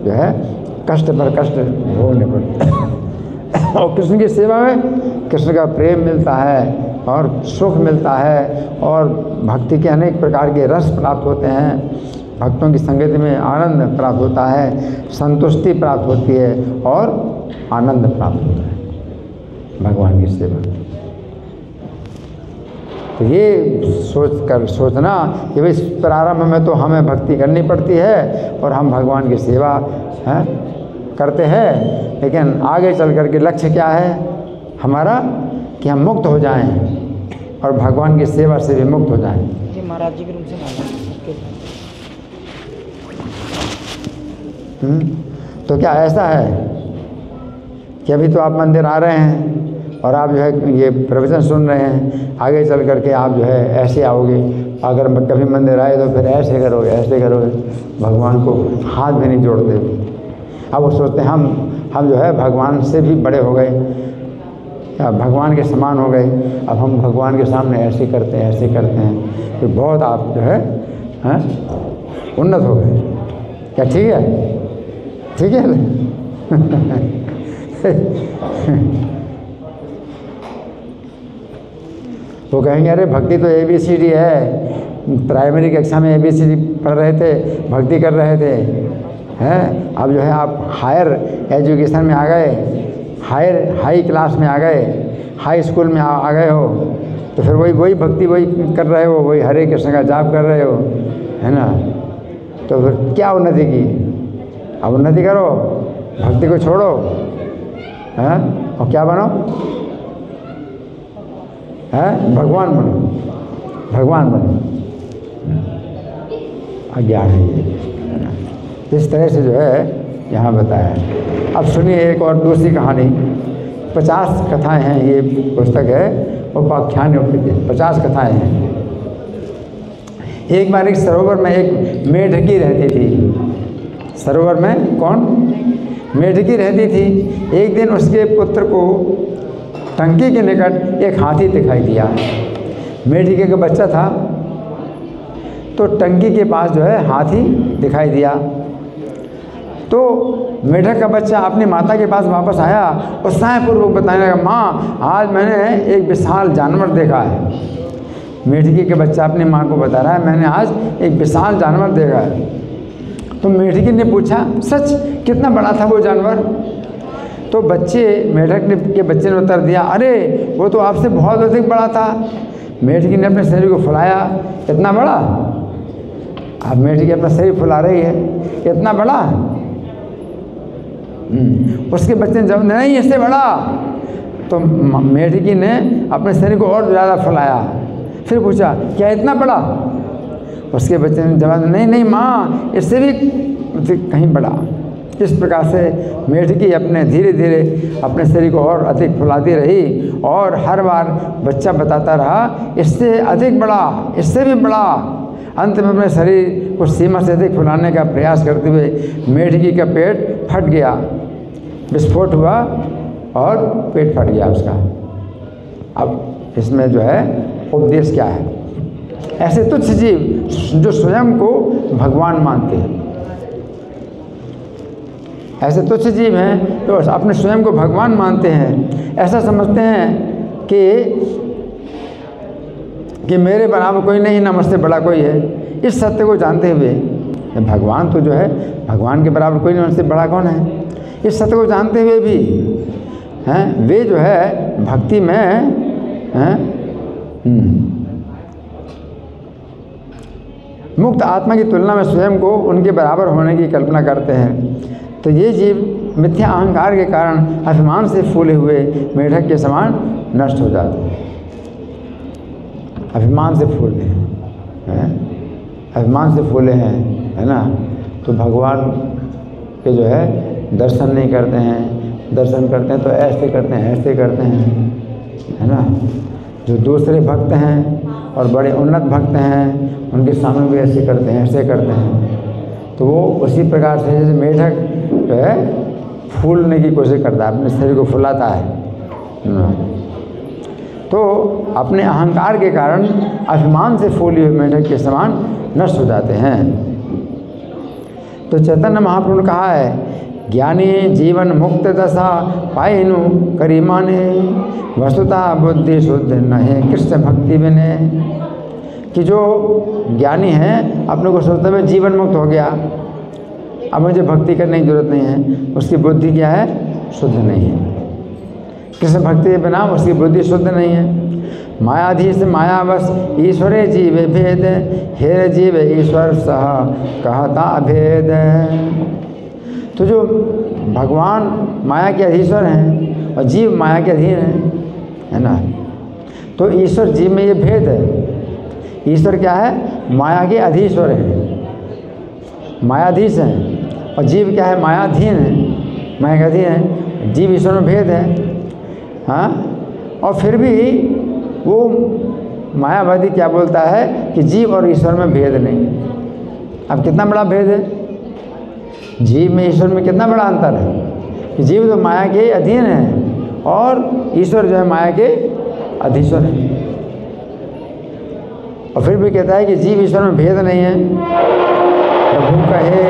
जो है कष्ट पर कष्ट भोगने पड़ते और कृष्ण की सेवा में कृष्ण का प्रेम मिलता है और सुख मिलता है और भक्ति के अनेक प्रकार के रस प्राप्त होते हैं। भक्तों की संगति में आनंद प्राप्त होता है, संतुष्टि प्राप्त होती है और आनंद प्राप्त होता है भगवान की सेवा। तो ये सोचना कि भाई प्रारंभ में तो हमें भक्ति करनी पड़ती है और हम भगवान की सेवा करते हैं, लेकिन आगे चल कर के लक्ष्य क्या है हमारा, कि हम मुक्त हो जाएं और भगवान की सेवा से भी मुक्त हो जाएं। जी महाराज जी के रूम से तो क्या ऐसा है कि अभी तो आप मंदिर आ रहे हैं और आप जो है ये प्रवचन सुन रहे हैं, आगे चल करके आप जो है ऐसे आओगे, अगर कभी मंदिर आए तो फिर ऐसे करोगे ऐसे करोगे। भगवान को हाथ भी नहीं जोड़ते। अब वो सोचते हैं हम जो है भगवान से भी बड़े हो गए, क्या भगवान के समान हो गए, अब हम भगवान के सामने ऐसे करते हैं ऐसे करते हैं, तो बहुत आप जो है उन्नत हो गए। क्या ठीक है? ठीक है वो कहेंगे अरे भक्ति तो ABCD है, प्राइमरी कक्षा में ABCD पढ़ रहे थे, भक्ति कर रहे थे, हैं अब जो है आप हायर एजुकेशन में आ गए, हाई क्लास में आ गए, हाई स्कूल में आ गए हो, तो फिर वही भक्ति वही कर रहे हो, वही हरे कृष्ण का जाप कर रहे हो, है ना। तो फिर क्या उन्नति की? अब उन्नति करो, भक्ति को छोड़ो, हैं और क्या बनो? हैं भगवान बनो, भगवान बनो। अज्ञान है ये, है ना। इस तरह से जो है यहाँ बताया है। अब सुनिए एक और दूसरी कहानी। 50 कथाएं हैं, ये पुस्तक है उपाख्यान उपनिषद, 50 कथाएं हैं। एक बार एक सरोवर में एक मेढकी रहती थी। सरोवर में कौन? मेढकी रहती थी। एक दिन उसके पुत्र को टंकी के निकट एक हाथी दिखाई दिया। मेढकी का बच्चा था, तो टंकी के पास जो है हाथी दिखाई दिया। तो मेढक का बच्चा अपनी माता के पास वापस आया, उत्साहपूर्वक बताने लगा, माँ आज मैंने एक विशाल जानवर देखा है। मेढकी के बच्चा अपनी माँ को बता रहा है, मैंने आज एक विशाल जानवर देखा है। तो मेढकी ने पूछा, सच? कितना बड़ा था वो जानवर? तो मेढक के बच्चे ने उत्तर दिया, अरे वो तो आपसे बहुत अधिक बड़ा था। मेढकी ने अपने शरीर को फुलाया, इतना बड़ा? अब मेढकी अपना शरीर फुला रही है, इतना बड़ा? उसके बच्चे ने जवाब, नहीं इससे बड़ा। तो मेढकी ने अपने शरीर को और ज़्यादा फुलाया, फिर पूछा, क्या इतना बड़ा? उसके बच्चे ने जवाब, नहीं माँ इससे भी कहीं बड़ा। इस प्रकार से मेढकी अपने धीरे धीरे अपने शरीर को और अधिक फुलाती रही और हर बार बच्चा बताता रहा, इससे अधिक बड़ा, इससे भी बड़ा। अंत में अपने शरीर को सीमा से अधिक फुलाने का प्रयास करते हुए मेढकी का पेट फट गया, विस्फोट हुआ और पेट फट गया उसका। अब इसमें जो है उपदेश क्या है? ऐसे तुच्छ जीव जो स्वयं को भगवान मानते हैं, ऐसे तुच्छ जीव हैं तो अपने स्वयं को भगवान मानते हैं, ऐसा समझते हैं कि मेरे बराबर कोई नहीं, न मुझसे बड़ा कोई है। इस सत्य को जानते हुए भगवान तो जो है भगवान के बराबर कोई नहीं, मुझसे बड़ा कौन है, इस सत्य को जानते हुए भी हैं वे जो है भक्ति में हैं मुक्त आत्मा की तुलना में स्वयं को उनके बराबर होने की कल्पना करते हैं। तो ये जीव मिथ्या अहंकार के कारण अभिमान से फूले हुए मेढक के समान नष्ट हो जाते हैं। अभिमान से फूले हैं, अभिमान से फूले हैं, है ना। तो भगवान के जो है दर्शन नहीं करते हैं, दर्शन करते हैं तो ऐसे करते हैं ऐसे करते हैं, है ना। जो दूसरे भक्त हैं और बड़े उन्नत भक्त हैं उनके सामने भी ऐसे करते हैं ऐसे करते हैं। तो वो उसी प्रकार से जैसे मेढक जो है फूलने की कोशिश करता है, अपने शरीर को फुलाता है। तो अपने अहंकार के कारण अभिमान से फूले हुए मेढक के समान नष्ट हो जाते हैं। तो चैतन्य महाप्रभु ने कहा है, ज्ञानी जीवन मुक्त दशा पाइनु करी माने, वस्तुता बुद्धि शुद्ध नहे कृष्ण भक्ति बिने। कि जो ज्ञानी है अपने को सोचते हुए जीवन मुक्त हो गया, अब मुझे भक्ति करने की जरूरत नहीं है, उसकी बुद्धि क्या है? शुद्ध नहीं है। कृष्ण भक्ति के बिना उसकी बुद्धि शुद्ध नहीं है। मायाधीश मायावश ईश्वरे जीवे भेद, हेर जीव ईश्वर सह कहता अभेद। तो जो भगवान माया के अधीश्वर हैं और जीव माया के अधीन हैं, है ना। तो ईश्वर जीव में ये भेद है। ईश्वर क्या है? माया के अधीश्वर है, मायाधीश हैं, और जीव क्या है? मायाधीन है, माया के अधीन है। जीव ईश्वर में भेद है। हाँ, और फिर भी वो मायावादी क्या बोलता है कि जीव और ईश्वर में भेद नहीं। अब कितना बड़ा भेद है, जीव में ईश्वर में कितना बड़ा अंतर है कि जीव तो माया के अधीन है और ईश्वर जो है माया के अधीश्वर है। और फिर भी कहता है कि जीव ईश्वर में भेद नहीं है। प्रभु कहे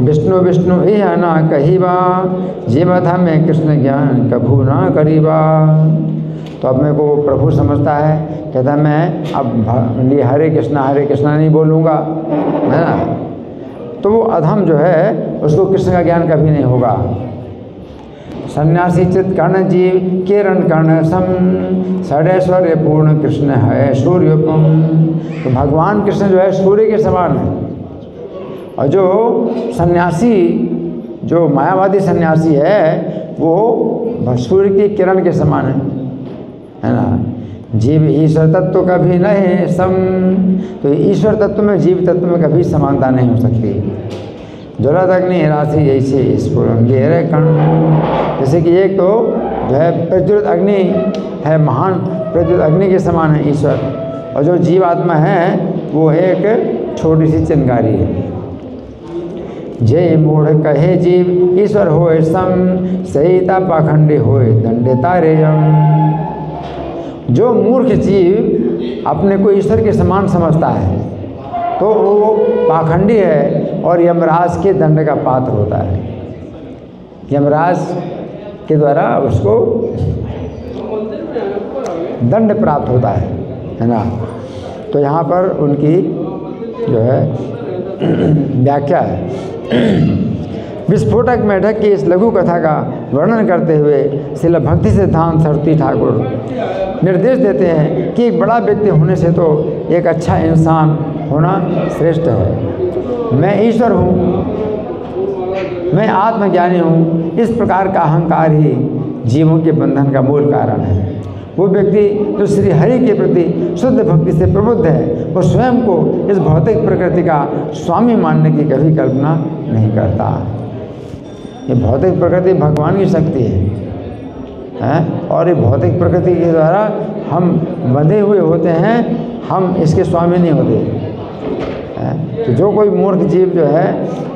विष्णु विष्णु ही है ना कहीबा, जीवत में कृष्ण ज्ञान कभू ना करीबा। तो अब मेरे को प्रभु समझता है, कहता है मैं अब हरे कृष्णा नहीं बोलूँगा, है ना। तो वो अधम जो है उसको कृष्ण का ज्ञान कभी नहीं होगा। सन्यासी चित कर्ण जीव किरण कर्ण सम, षडैश्वर्य पूर्ण कृष्ण है सूर्योपम। तो भगवान कृष्ण जो है सूर्य के समान है। और जो सन्यासी, जो मायावादी सन्यासी है वो सूर्य की किरण के समान है ना। जीव ईश्वर तत्व कभी नहीं सम, तो ईश्वर तत्व में जीव तत्व में कभी समानता नहीं हो सकती। ज्वलत अग्नि राशि ऐसे स्फुरंगे कण, जैसे कि एक तो जो है प्रज्वलित अग्नि है, महान प्रज्वलित अग्नि के समान है ईश्वर, और जो जीवात्मा है वो एक छोटी सी चिंगारी है। जय मूढ़ कहे जीव ईश्वर होए सम, सहिता पाखंडी होए दंडे तारे यम। जो मूर्ख जीव अपने को ईश्वर के समान समझता है तो वो पाखंडी है और यमराज के दंड का पात्र होता है। यमराज के द्वारा उसको दंड प्राप्त होता है ना। तो यहाँ पर उनकी जो है व्याख्या है। विस्फोटक मेढक की इस लघु कथा का वर्णन करते हुए श्रील भक्ति सिद्धांत सरस्वती ठाकुर निर्देश देते हैं कि एक बड़ा व्यक्ति होने से तो एक अच्छा इंसान होना श्रेष्ठ है। मैं ईश्वर हूँ, मैं आत्मज्ञानी हूँ, इस प्रकार का अहंकार ही जीवों के बंधन का मूल कारण है। वो व्यक्ति जो श्री हरि के प्रति शुद्ध भक्ति से प्रबुद्ध है वो स्वयं को इस भौतिक प्रकृति का स्वामी मानने की कभी कल्पना नहीं करता। ये भौतिक प्रकृति भगवान की शक्ति है और ये भौतिक प्रकृति के द्वारा हम बंधे हुए होते हैं, हम इसके स्वामी नहीं होते। तो जो कोई मूर्ख जीव जो है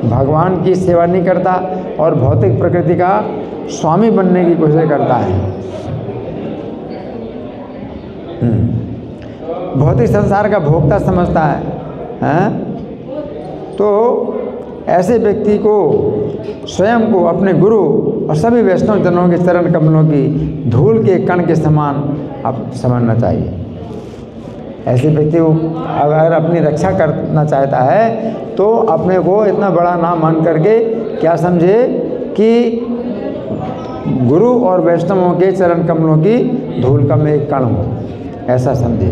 भगवान की सेवा नहीं करता और भौतिक प्रकृति का स्वामी बनने की कोशिश करता है, भौतिक संसार का भोक्ता समझता है, तो ऐसे व्यक्ति को स्वयं को अपने गुरु और सभी वैष्णव जनों के चरण कमलों की धूल के कण के समान अब समझना चाहिए। ऐसे व्यक्ति को अगर अपनी रक्षा करना चाहता है तो अपने को इतना बड़ा ना मान करके क्या समझे कि गुरु और वैष्णवों के चरण कमलों की धूल का में एक कण हो, ऐसा समझे।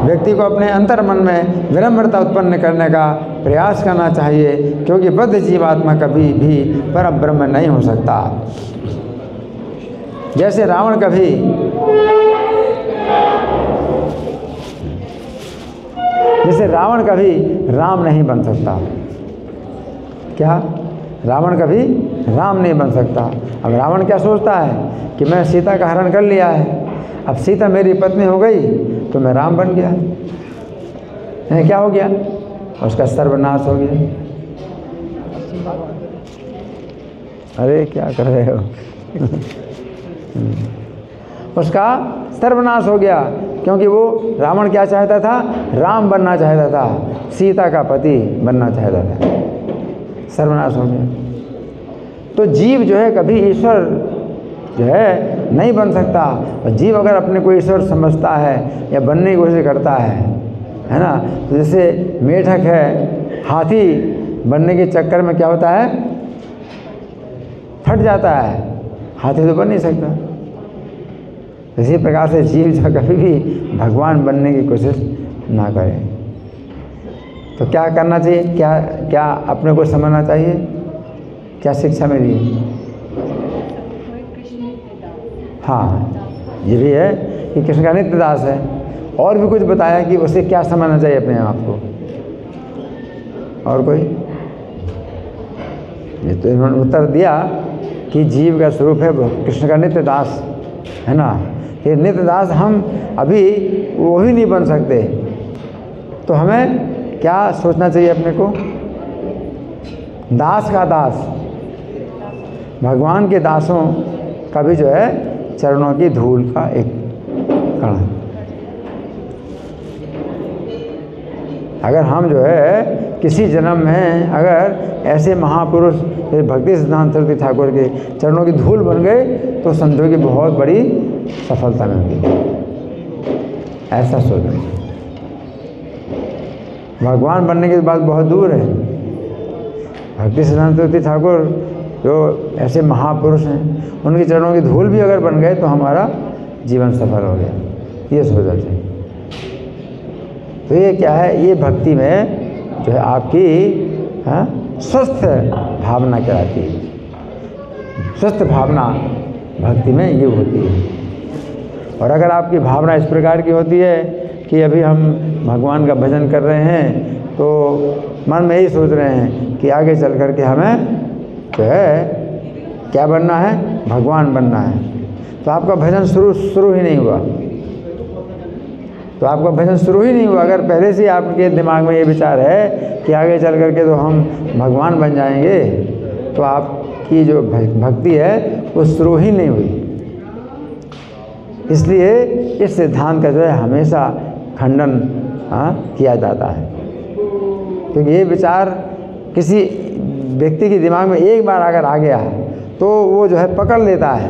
व्यक्ति को अपने अंतर मन में विनम्रता उत्पन्न करने का प्रयास करना चाहिए, क्योंकि बद्ध जीवात्मा कभी भी परम ब्रह्म नहीं हो सकता। जैसे रावण कभी राम नहीं बन सकता। क्या? रावण कभी राम नहीं बन सकता। अब रावण क्या सोचता है कि मैं सीता का हरण कर लिया है, अब सीता मेरी पत्नी हो गई तो मैं राम बन गया। क्या हो गया? उसका सर्वनाश हो गया। अरे क्या कर रहे हो? उसका सर्वनाश हो गया, क्योंकि वो रावण क्या चाहता था? राम बनना चाहता था, सीता का पति बनना चाहता था। सर्वनाश हो गया। तो जीव जो है कभी ईश्वर जो है नहीं बन सकता। और जीव अगर अपने को ईश्वर समझता है या बनने की कोशिश करता है ना, तो जैसे मेढक है, हाथी बनने के चक्कर में क्या होता है? फट जाता है, हाथी तो बन नहीं सकता। इसी प्रकार से जीव जो कभी भी भगवान बनने की कोशिश ना करे। तो क्या करना चाहिए? क्या अपने को समझना चाहिए? क्या शिक्षा मिली? हाँ, ये भी है कि कृष्ण का नित्य दास है। और भी कुछ बताया कि उसे क्या समझना चाहिए अपने आप को। और कोई? ये तो इन्होंने उत्तर दिया कि जीव का स्वरूप है कृष्ण का नित्य दास, है ना। ये नित्य दास हम अभी वो ही नहीं बन सकते, तो हमें क्या सोचना चाहिए अपने को? दास का दास, भगवान के दासों का भी जो है चरणों की धूल का एक कण। अगर हम जो है किसी जन्म में अगर ऐसे महापुरुष भक्ति सिद्धांत सरस्वती ठाकुर के चरणों की धूल बन गए तो समझो कि बहुत बड़ी सफलता मिलती, ऐसा सोचो। भगवान बनने की बात बहुत दूर है। भक्ति सिद्धांत सरस्वती ठाकुर जो ऐसे महापुरुष हैं, उनके चरणों की धूल भी अगर बन गए तो हमारा जीवन सफल हो गया, ये सोचना चाहिए। तो ये क्या है, ये भक्ति में जो है आपकी स्वस्थ भावना कहलाती है। स्वस्थ भावना भक्ति में ये होती है। और अगर आपकी भावना इस प्रकार की होती है कि अभी हम भगवान का भजन कर रहे हैं तो मन में यही सोच रहे हैं कि आगे चल कर के हमें जो है क्या बनना है, भगवान बनना है, तो आपका भजन शुरू ही नहीं हुआ। तो आपका भजन शुरू ही नहीं हुआ। अगर पहले से आपके दिमाग में ये विचार है कि आगे चल कर के तो हम भगवान बन जाएंगे, तो आपकी जो भक्ति है वो शुरू ही नहीं हुई। इसलिए इस सिद्धांत का जो है हमेशा खंडन किया जाता है, क्योंकि ये विचार किसी व्यक्ति के दिमाग में एक बार अगर आ गया तो वो जो है पकड़ लेता है,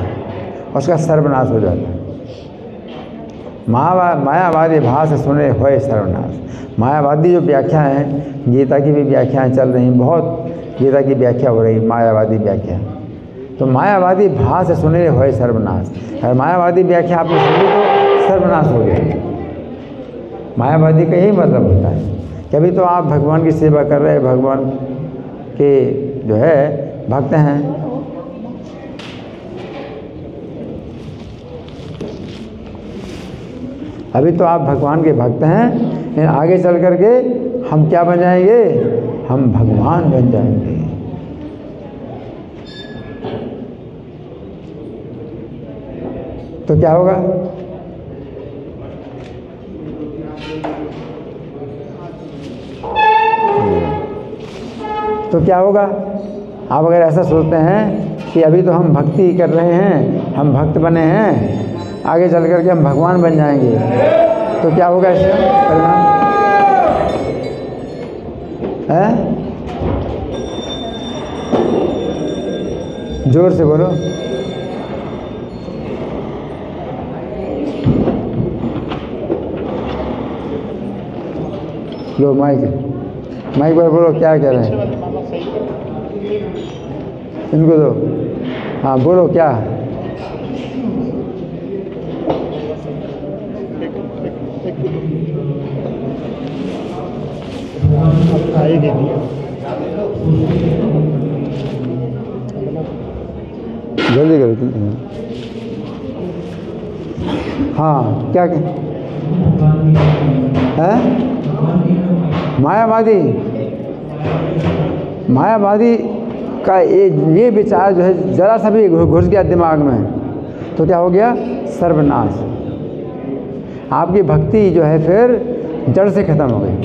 उसका सर्वनाश हो जाता है। मायावादी भाष सुने होए सर्वनाश। मायावादी जो व्याख्या हैं, गीता की भी व्याख्याएं चल रही, बहुत गीता की व्याख्या हो रही, मायावादी व्याख्या। तो मायावादी भाष सुने होए सर्वनाश। अगर मायावादी व्याख्या आपने सुनी तो सर्वनाश हो गया। मायावादी का यही मतलब होता है कि अभी तो आप भगवान की सेवा कर रहे हैं, भगवान के जो है भक्त हैं, अभी तो आप भगवान के भक्त हैं, लेकिन आगे चल कर के हम क्या बन जाएंगे, हम भगवान बन जाएंगे। तो क्या होगा? तो क्या होगा? आप अगर ऐसा सोचते हैं कि अभी तो हम भक्ति कर रहे हैं, हम भक्त बने हैं, आगे चल कर के हम भगवान बन जाएंगे, तो क्या होगा इसका परिणाम? है? जोर से बोलो। लो माइक पर बोलो, क्या कह रहे हैं? इनको दो। हाँ बोलो क्या? आएगी जल्दी करो। हाँ क्या है? मायावादी का ये विचार जो है जरा सा भी घुस गया दिमाग में तो क्या हो गया? सर्वनाश। आपकी भक्ति जो है फिर जड़ से ख़त्म हो गई।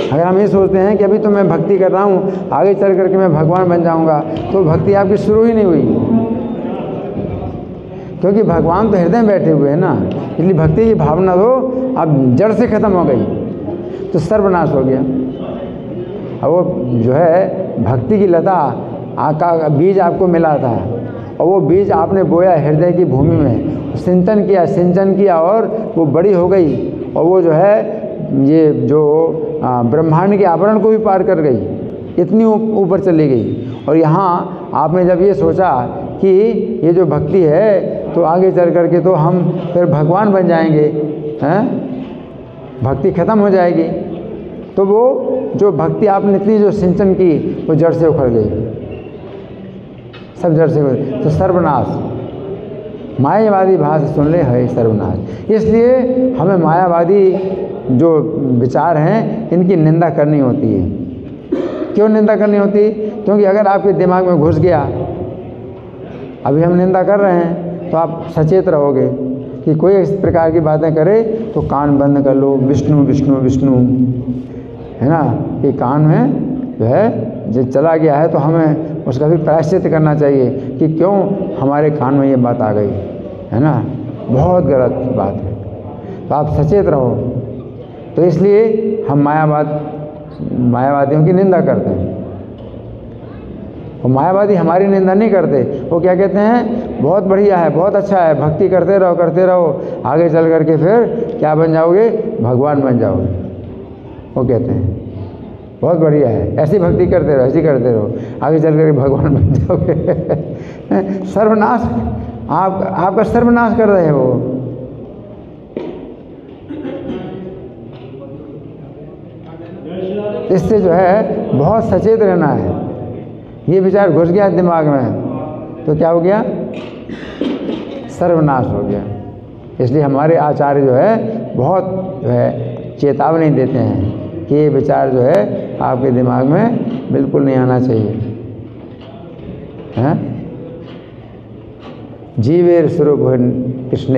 अगर हम ये सोचते हैं कि अभी तो मैं भक्ति कर रहा हूँ, आगे चल करके मैं भगवान बन जाऊँगा, तो भक्ति आपकी शुरू ही नहीं हुई, क्योंकि भगवान तो हृदय में बैठे हुए हैं ना। इसलिए भक्ति की भावना तो अब जड़ से ख़त्म हो गई, तो सर्वनाश हो गया। अब वो जो है भक्ति की लता का बीज आपको मिला था, और वो बीज आपने बोया हृदय की भूमि में, सिंचन किया और वो बड़ी हो गई, और वो जो है ये जो ब्रह्मांड के आवरण को भी पार कर गई, इतनी ऊपर चली गई। और यहाँ आपने जब ये सोचा कि ये जो भक्ति है तो आगे चल करके तो हम फिर भगवान बन जाएंगे, हैं, भक्ति ख़त्म हो जाएगी, तो वो जो भक्ति आपने इतनी जो सिंचन की वो जड़ से उखड़ गई, सब जड़ से। तो सर्वनाश। मायावादी भाषा सुन ले है सर्वनाश। इसलिए हमें मायावादी जो विचार हैं इनकी निंदा करनी होती है। क्यों निंदा करनी होती है? क्योंकि अगर आपके दिमाग में घुस गया अभी हम निंदा कर रहे हैं तो आप सचेत रहोगे कि कोई इस प्रकार की बातें करे तो कान बंद कर लो, विष्णु विष्णु विष्णु, है ना। कि कान में जो है जो चला गया है तो हमें उसका भी प्रायश्चित करना चाहिए कि क्यों हमारे कान में ये बात आ गई, है ना। बहुत गलत बात है, तो आप सचेत रहो। तो इसलिए हम मायावादियों की निंदा करते हैं। और मायावादी हमारी निंदा नहीं करते, वो क्या कहते हैं, बहुत बढ़िया है, बहुत अच्छा है, भक्ति करते रहो, आगे चल करके फिर क्या बन जाओगे, भगवान बन जाओगे। वो कहते हैं बहुत बढ़िया है, ऐसी भक्ति करते रहो, ऐसी करते रहो, आगे चल करके भगवान बन जाओगे। सर्वनाश, आपका सर्वनाश कर रहे हैं वो। इससे जो है बहुत सचेत रहना है। ये विचार घुस गया दिमाग में तो क्या हो गया, सर्वनाश हो गया। इसलिए हमारे आचार्य जो है बहुत जो है चेतावनी देते हैं कि ये विचार जो है आपके दिमाग में बिल्कुल नहीं आना चाहिए, हैं। जीवेर स्वरूप कृष्ण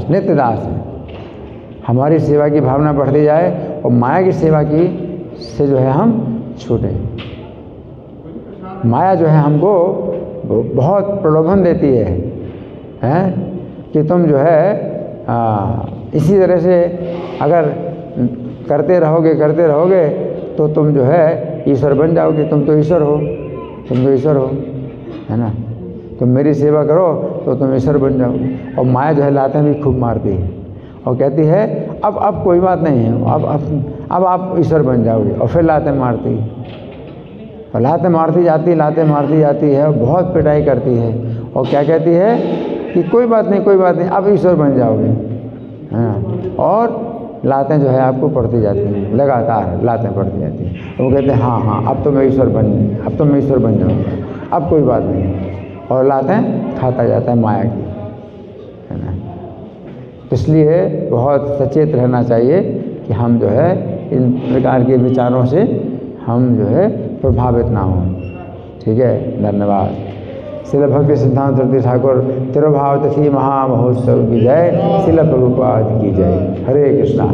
नित्यदास है। हमारी सेवा की भावना बढ़ती जाए और माया की सेवा की से जो है हम छूटें। माया जो है हमको बहुत प्रलोभन देती है, हैं, कि तुम जो है इसी तरह से अगर करते रहोगे तो तुम जो है ईश्वर बन जाओगे। तुम तो ईश्वर हो, है ना। तुम मेरी सेवा करो तो तुम ईश्वर बन जाओगे। और माया जो है लातें भी खूब मारती है और कहती है अब कोई बात नहीं है, अब आप ईश्वर बन जाओगे। और फिर लातें मारती है, और लातें मारती जाती है, और बहुत पिटाई करती है और क्या कहती है कि कोई बात नहीं, अब ईश्वर बन जाओगे, है ना। और लातें जो है आपको पड़ती जाती हैं, लगातार लातें पड़ती जाती हैं। तो वो कहते हैं हाँ अब तो मैं ईश्वर बन जाऊँगा, अब कोई बात नहीं। और लातें खाता जाता है माया की, है ना। इसलिए बहुत सचेत रहना चाहिए कि हम जो है इन प्रकार के विचारों से हम जो है प्रभावित ना हों। ठीक है, धन्यवाद। श्रील भक्ति सिद्धांत सरस्वती ठाकुर तिरुभाव तिथि महामहोत्सव की जय। श्रील प्रभुपाद की जय। हरे कृष्णा।